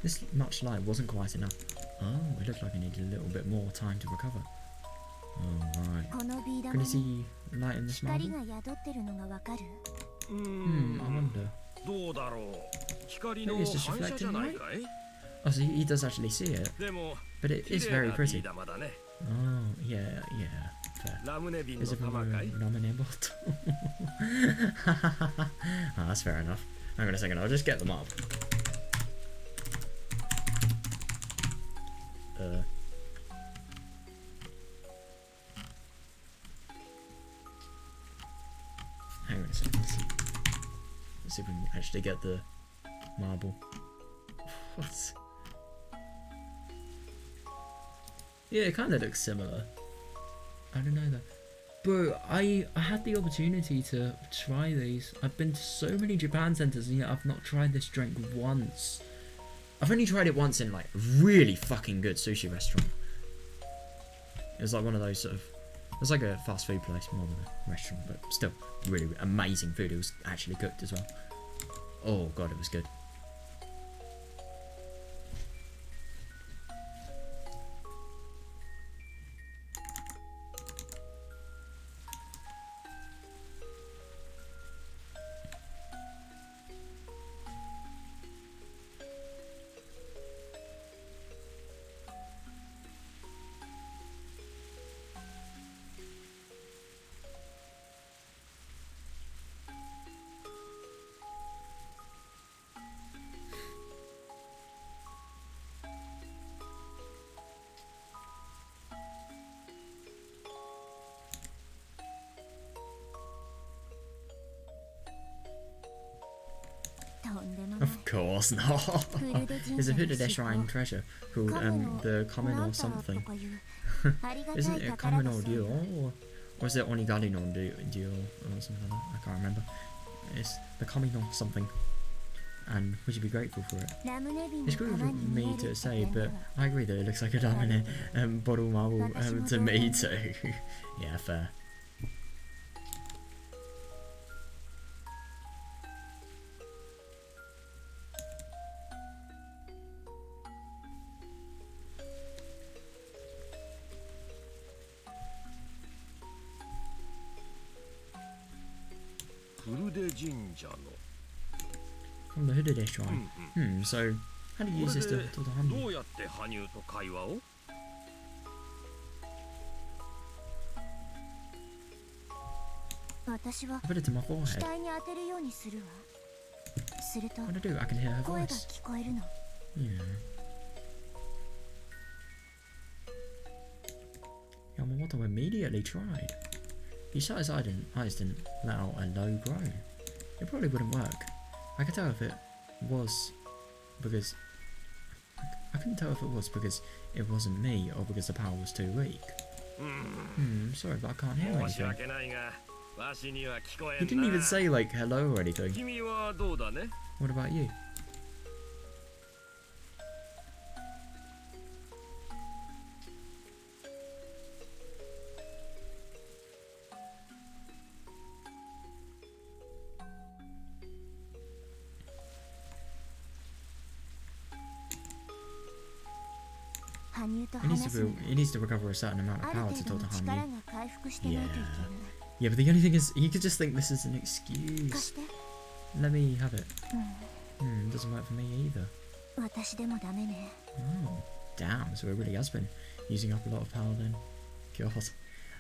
This much light wasn't quite enough. Oh, it looked like it needed a little bit more time to recover. Oh, right. このビー Can 玉 you に see light in this 光 marble? が宿ってるのがわかる うー I ん wonder. どうだろう光の Maybe it's just 反射じゃないかい Oh, so he does actually see it. でも But it 綺 is 麗 very なビ pretty. ー玉だね Oh, yeah. Fair. ラムネ瓶 Is の it from 玉かい a ramen bottle? Oh, that's fair enough. Hang on a second, I'll just get them up. Hang on a second. Let's see if we can actually get the marble. What? Yeah, it kind of looks similar. I don't know though. But I had the opportunity to try these. I've been to so many Japan centers and yet I've not tried this drink once. I've only tried it once in like a really fucking good sushi restaurant. It was like one of those sort of... It was like a fast food place more than a restaurant, but still really amazing food. It was actually cooked as well. Oh god, it was good. Of course not. There's a hooded shrine treasure called the Common or something. Isn't it Common or Duel? Or is it Onigari no Duel or something like that? I can't remember. It's the Common or something. And we should be grateful for it. It's cruel for me to say, but I agree that it looks like a diamond bottle marble to me too. Yeah, fair. From the hooded shrine. So how do you use this to the hand? どうやって羽生と会話を 私は I put it to my 額 forehead. に当てるようにするわすると What do I do? I can hear her 声が voice. 聞こえるの Yeah. Yamamoto immediately tried. He shut his eyes didn't let out a low groan. It probably wouldn't work. I could tell if it was because I couldn't tell if it was because it wasn't me or because the power was too weak. Sorry, but I can't hear 申し anything. 訳ないがわしには聞こえ He ん didn't even な say like hello or anything. 君はどうだね What about you? 羽生と He needs 話 to すには he needs to recover a certain amount of ある power 程 to 度 talk の to 力 Hanyu. が回復してないといけない Yeah, but the only thing is, he could just think this is an 貸し excuse. て Let me have it. うん Doesn't work for me either. 私でもダメね Oh, damn. So it really has been using up a lot of power then. God.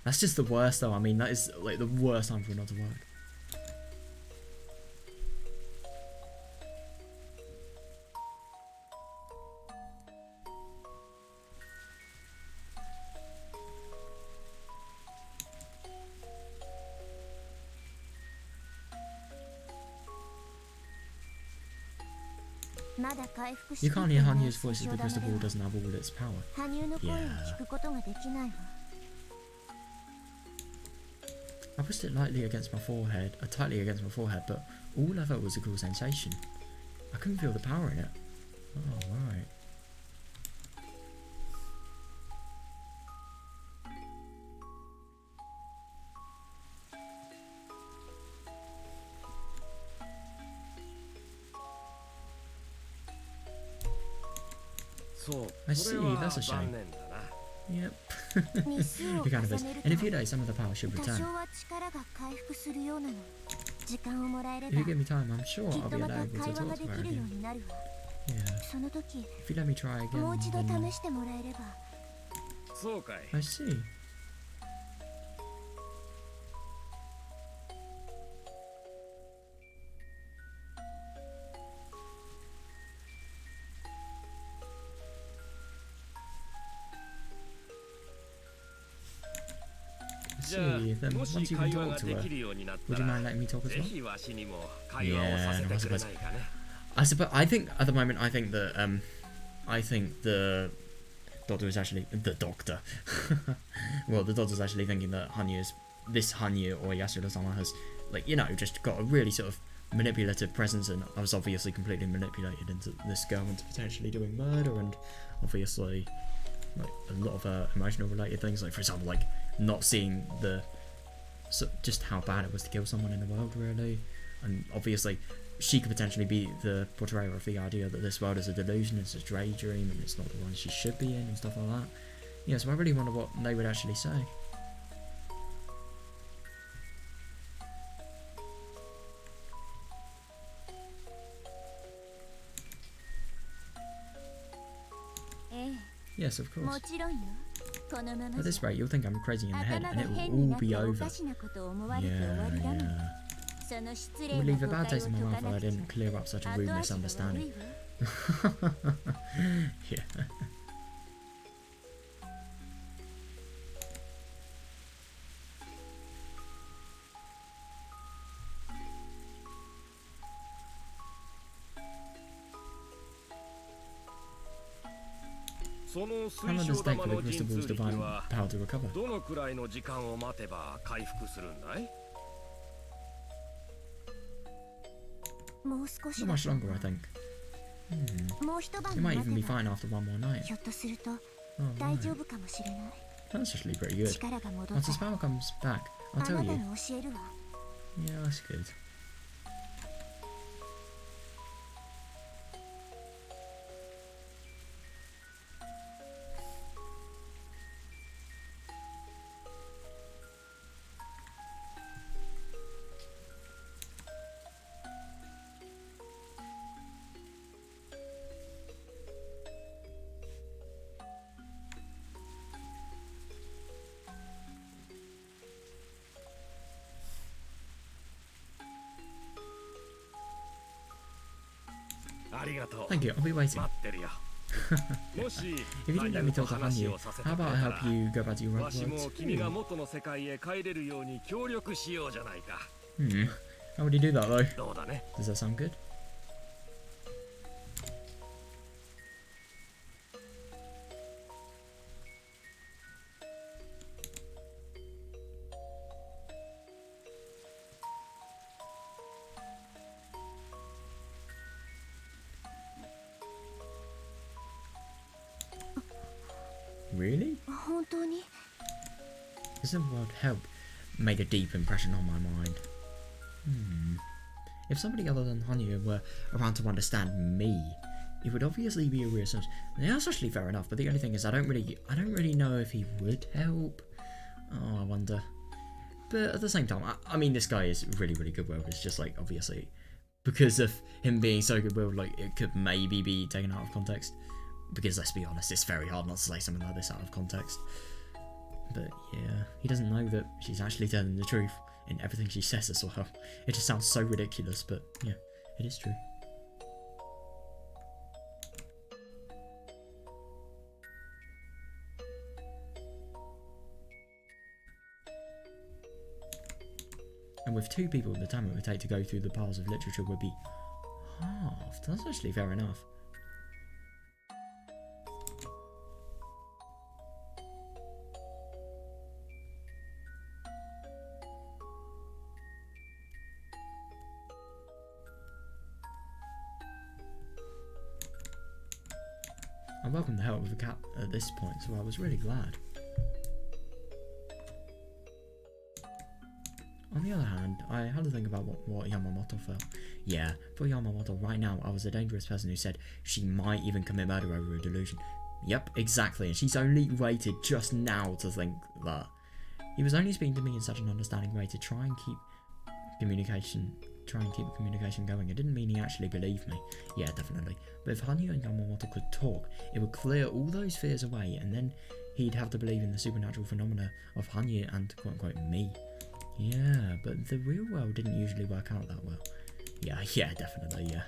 That's just the worst though. I mean, that is like the worst time for it not to work. You can't hear Hanyu's voices because the ball doesn't have all its power. 羽生の声を聞くことができないわ I pressed it tightly against my forehead, but all I felt was a cool sensation. I couldn't feel the power in it. Oh, right. I see, that's a shame. Yep. 日数を It kind 重 of is. ねる In a と few days, some of the power should 多 return. 少は力が回復するようなの時間をもらえれ If ば you give me time, I'm sure きっ I'll と be また able to 会話 talk が to で her きるよう again. になるわ Yeah. その時 If you let me try もう again, 一度 then 試してもらえれば I see. See, then once you can talk to her, would you mind letting me talk as well? Yeah, no, I suppose. I think at the moment, I think that the doctor is actually the doctor. Well, the doctor's actually thinking that this Hanyu or Yasuda-sama has, like, you know, just got a really sort of manipulative presence, and I was obviously completely manipulated into this girl into potentially doing murder, and obviously like a lot of emotional related things, like for example, like not seeing just how bad it was to kill someone in the world, really, and obviously she could potentially be the portrayer of the idea that this world is a delusion, it's a daydream, and it's not the one she should be in, and stuff like that. Yeah, so I really wonder what they would actually say. Yes, of も course. ちろんよこのまま At じ this rate, you'll think I'm crazy in the ゃ head, 頭 and が it will 変に all なっ be てお over. かしなことを思われて Yeah, 終わりだもん yeah. その失 It 礼 would な leave a 誤 bad 解を taste in 解 my か mouth if な I くちゃ didn't clear up such a 後 rude 味が悪 misunderstanding. いわ Yeah. How long does it take for the crystal ball's divine power to recover? どのくらいの時間を待てば回復するんだい？もう少し Not だ much longer, I think. もう一晩 It 待 might even be てば fine after one more night. ひょっとすると Oh, 大 right. 丈夫かもしれない That's actually pretty good. 力が戻っ Once た his ら power comes back, あ I'll なた tell に you. 教えるわ Yeah, that's good. Thank you, I'll be waiting. 待ってるよ。もし If you didn't let me と talk to 話 Hanyu, をさせて how くれ about た I ら help you go back to your わし right も words? 君が元の世界へ帰れるように協力しようじゃないか。 How would you do that though? どうだね。 Does that sound good? Really? 本当に Does the word help make a deep impression on my mind? If somebody other than Hanyu were around to understand me, it would obviously be a real source. And that's actually fair enough, but the only thing is I don't really know if he would help. Oh, I wonder. But at the same time, I mean, this guy is really, really good-willed. It's just like, obviously, because of him being so good-willed, like, it could maybe be taken out of context. Because let's be honest, it's very hard not to say something like this out of context. But yeah, he doesn't know that she's actually telling the truth in everything she says as well. It just sounds so ridiculous, but yeah, it is true. And with 2 people, the time it would take to go through the piles of literature would be halved. That's actually fair enough. I welcomed the help of the cat at this point, so I was really glad. On the other hand, I had to think about what Yamamoto felt. Yeah, for Yamamoto, right now, I was a dangerous person who said she might even commit murder over a delusion. Yep, exactly, and she's only waited just now to think that. He was only speaking to me in such an understanding way to try and keep communication going. It didn't mean he actually believed me. Yeah, definitely. But if Hanyu and Yamamoto could talk, it would clear all those fears away, and then he'd have to believe in the supernatural phenomena of Hanyu and quote-unquote me. Yeah, but the real world didn't usually work out that well. Yeah, definitely, yeah.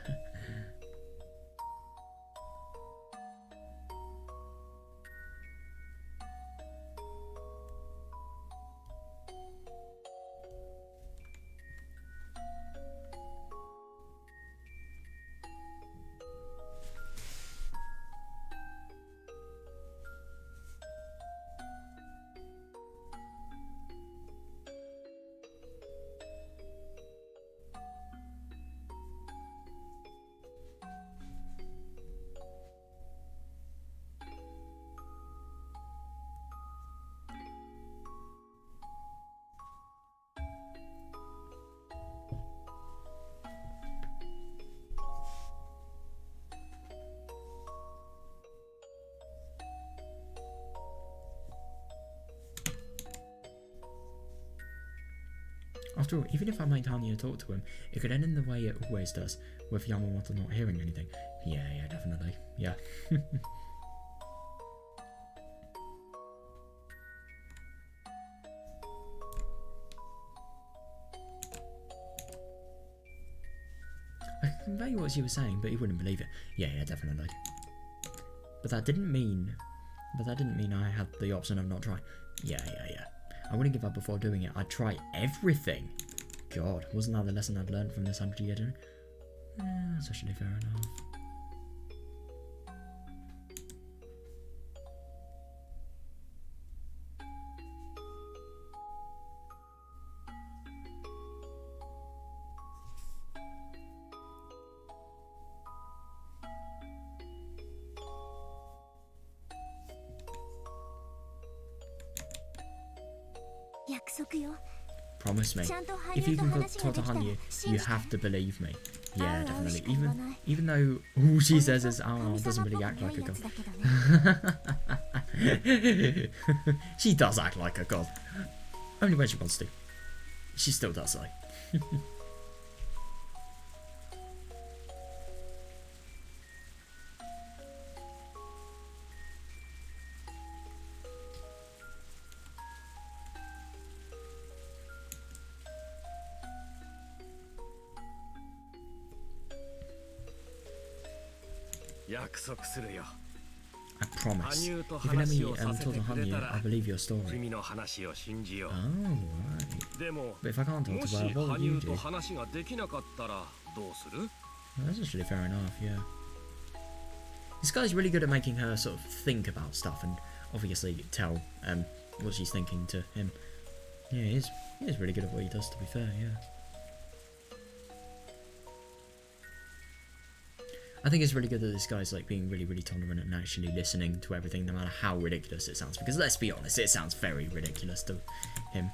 After all, even if I made Hanyu talk to him, it could end in the way it always does, with Yamamoto not hearing anything. Yeah, definitely. Yeah. I could convey what she was saying, but he wouldn't believe it. Yeah, definitely. But that didn't mean I had the option of not trying. Yeah. I wouldn't give up before doing it. I'd try everything. God, wasn't that the lesson I'd learned from this 100-year journey? That's actually fair enough. Promise me, if you can talk to Hanyu, you have to believe me. Yeah, definitely. Even though all she says is, "Oh, doesn't really act like a god." She does act like a god. Only when she wants to. She still does though. I promise. If you let me talk to Hanyu, I believe your story. Oh, right. But if I can't talk to her, what will you do? That's actually fair enough, yeah. This guy's really good at making her sort of think about stuff and obviously tell what she's thinking to him. Yeah, he is really good at what he does, to be fair, yeah. I think it's really good that this guy's like being really, really tolerant and actually listening to everything, no matter how ridiculous it sounds. Because let's be honest, it sounds very ridiculous to him.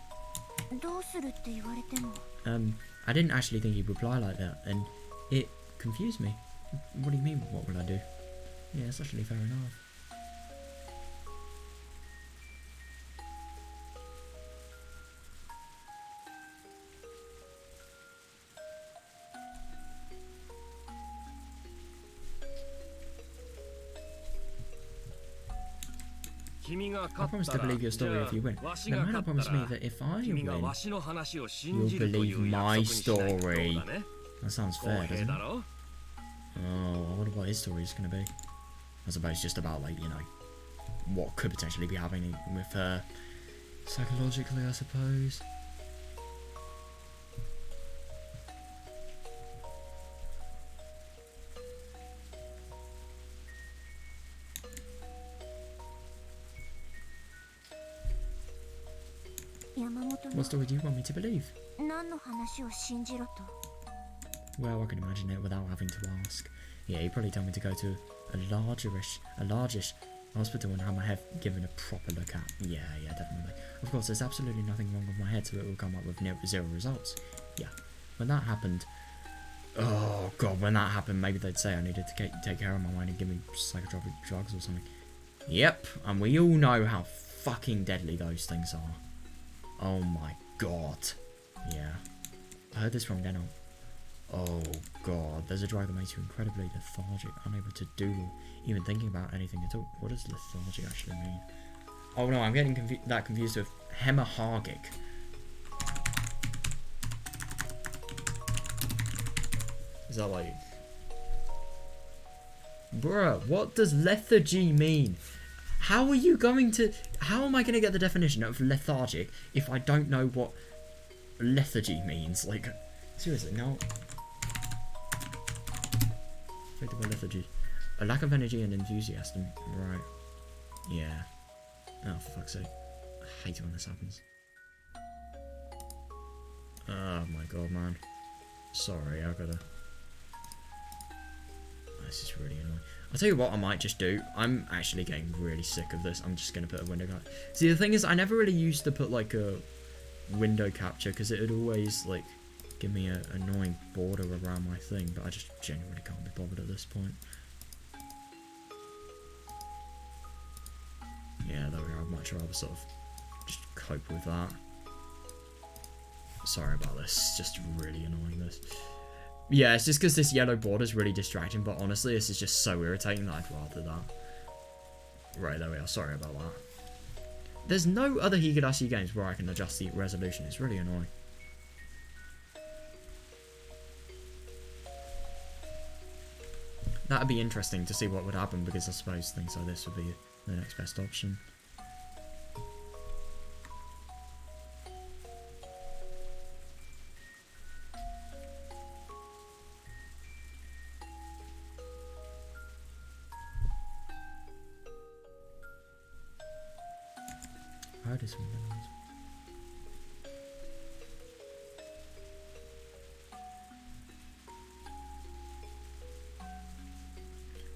I didn't actually think he'd reply like that, and it confused me. What do you mean, what will I do? Yeah, it's actually fair enough. I promise to believe your story if you win. Then why not promise me that if I win, you'll believe my story? That sounds fair, doesn't it? Oh, I wonder what his story is going to be. I suppose just about, like, you know, what could potentially be happening with her psychologically, I suppose. What story do you want me to believe? Well, I can imagine it without having to ask. Yeah, you probably told me to go to a largish hospital and have my head given a proper look at. Yeah, definitely. Of course, there's absolutely nothing wrong with my head, so it will come up with zero results. Yeah. When that happened... Oh, God, when that happened, maybe they'd say I needed to take care of my mind and give me psychotropic drugs or something. Yep, and we all know how fucking deadly those things are. Oh my god. Yeah. I heard this from Deno. Oh god, there's a drug that makes you incredibly lethargic, unable to do or even thinking about anything at all. What does lethargic actually mean? Oh no, I'm getting confused with hemorrhagic. Is that like... Bruh, what does lethargy mean? How are you going to... How am I going to get the definition of lethargic if I don't know what lethargy means? Like, seriously, no. Affected by lethargy. A lack of energy and enthusiasm. Right. Yeah. Oh, for fuck's sake. I hate it when this happens. Oh my god, man. Sorry, I've gotta... This is really annoying. I'll tell you what I might just do. I'm actually getting really sick of this. I'm just going to put a window capture. See, the thing is, I never really used to put, like, a window capture because it would always, like, give me an annoying border around my thing. But I just genuinely can't be bothered at this point. Yeah, there we are. I'd much rather sort of just cope with that. Sorry about this. It's just really annoying, this. Yeah, it's just because this yellow border is really distracting, but honestly, this is just so irritating that I'd rather that. Right, there we are. Sorry about that. There's no other Higurashi games where I can adjust the resolution. It's really annoying. That'd be interesting to see what would happen, because I suppose things like this would be the next best option. I heard this one.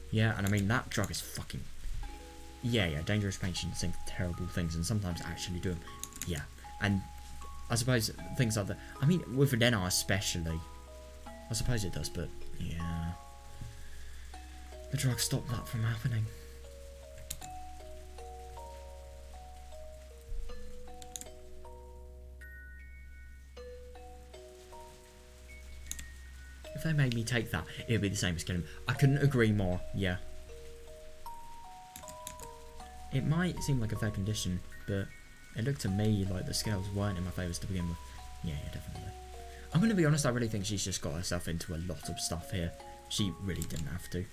Yeah, and I mean, that drug is fucking... Yeah, dangerous patients think terrible things and sometimes actually do them. Yeah, and I suppose things like that... I mean, with Adena especially. I suppose it does, but yeah. The drug stopped that from happening. If they made me take that, it would be the same as killing him. I couldn't agree more, yeah. It might seem like a fair condition, but it looked to me like the scales weren't in my favour to begin with. Yeah, definitely. I'm going to be honest, I really think she's just got herself into a lot of stuff here. She really didn't have to.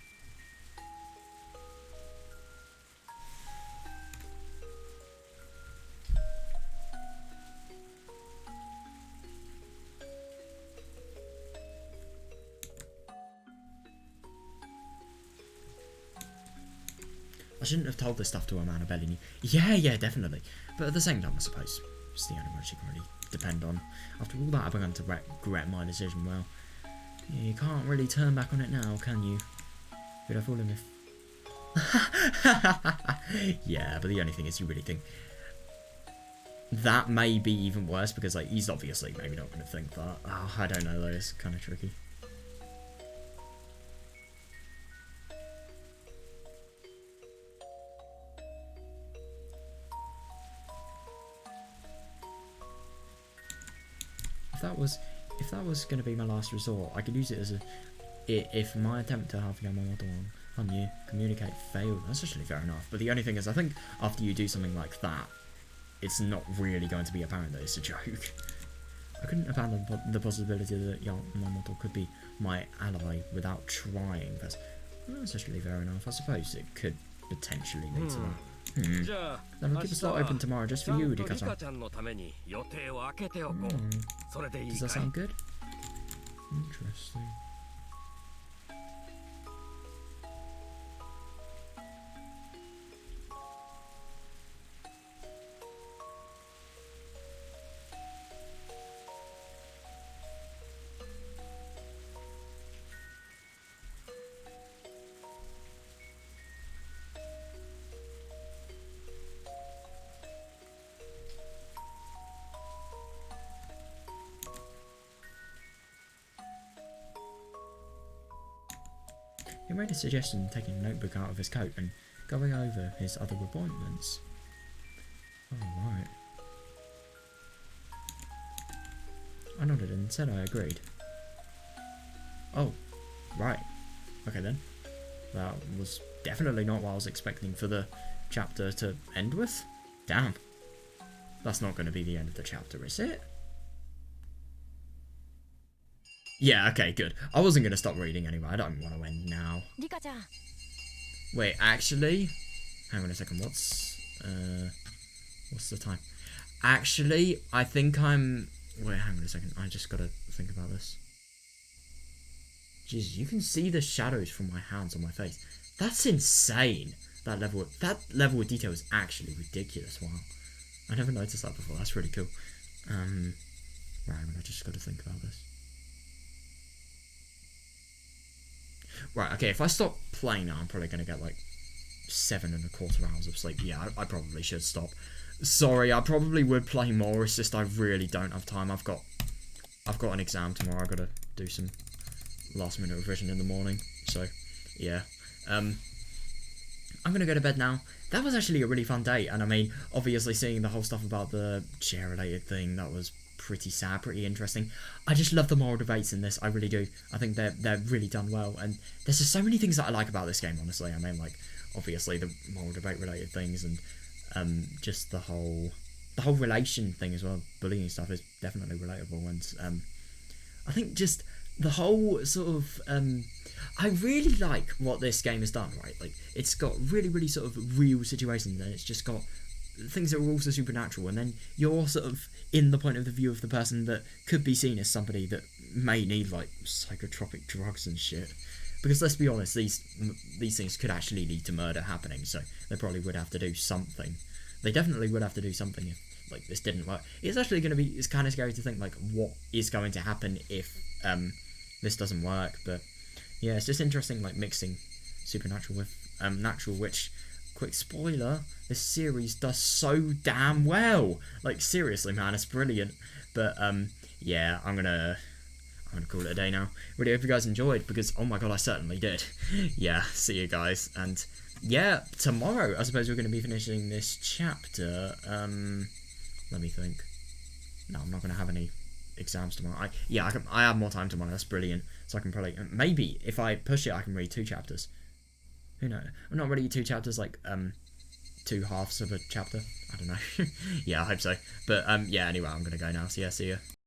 I shouldn't have told this stuff to a man I barely knew. Yeah, definitely. But at the same time, I suppose it's the only one she can really depend on. After all that, I've begun to regret my decision. Well, yeah, you can't really turn back on it now, can you? Could I fool him if... Yeah, but the only thing is, you really think... That may be even worse, because like he's obviously maybe not going to think that. Oh, I don't know though, it's kind of tricky. if that was going to be my last resort, I could use it as a... If my attempt to have Yamamoto on you communicate failed, that's actually fair enough. But the only thing is, I think after you do something like that, it's not really going to be apparent that it's a joke. I couldn't abandon the possibility that Yamamoto could be my ally without trying. That's actually fair enough. I suppose it could potentially lead to that. Then we'll keep a slot open tomorrow just for you, Rika-chan. Does that sound good? Interesting. He made a suggestion of taking a notebook out of his coat and going over his other appointments. Oh, right. I nodded and said I agreed. Oh, right. Okay then. That was definitely not what I was expecting for the chapter to end with. Damn. That's not going to be the end of the chapter, is it? Yeah, okay, good. I wasn't going to stop reading anyway. I don't want to end now. Wait, actually... Hang on a second, what's the time? Actually, I think I'm... Wait, hang on a second. I just got to think about this. Jeez, you can see the shadows from my hands on my face. That's insane. That level of detail is actually ridiculous. Wow. I never noticed that before. That's really cool. Right, I just got to think about this. Right, okay, if I stop playing now, I'm probably going to get like 7.25 hours of sleep. Yeah, I probably should stop. Sorry, I probably would play more, it's just I really don't have time. I've got an exam tomorrow, I've got to do some last minute revision in the morning. So, yeah. I'm going to go to bed now. That was actually a really fun day, and I mean, obviously seeing the whole stuff about the chair-related thing, that was pretty sad, pretty interesting. I just love the moral debates in this, I really do. I think they're really done well, and there's just so many things that I like about this game, honestly. I mean, like, obviously the moral debate related things, and just the whole relation thing as well. Bullying stuff is definitely relatable, and I think just the whole sort of I really like what this game has done, right? Like, it's got really, really sort of real situations, and it's just got things that are also supernatural, and then you're sort of in the point of the view of the person that could be seen as somebody that may need like psychotropic drugs and shit. Because let's be honest, these things could actually lead to murder happening, so they probably would have to do something. They definitely would have to do something if like this didn't work. It's actually going to be, it's kind of scary to think like what is going to happen if this doesn't work. But yeah, it's just interesting, like mixing supernatural with natural, which, quick spoiler, this series does so damn well. Like, seriously, man, it's brilliant. But yeah, I'm gonna call it a day now. Really hope you guys enjoyed, because oh my god, I certainly did. Yeah, see you guys, and yeah, tomorrow I suppose we're going to be finishing this chapter. Let me think. No, I'm not going to have any exams tomorrow. I have more time tomorrow. That's brilliant. So I can probably, maybe if I push it, I can read 2 chapters. Who knows? I'm not ready 2 chapters, like 2 halves of a chapter. I don't know. Yeah, I hope so. But yeah, anyway, I'm gonna go now. So yeah, see ya.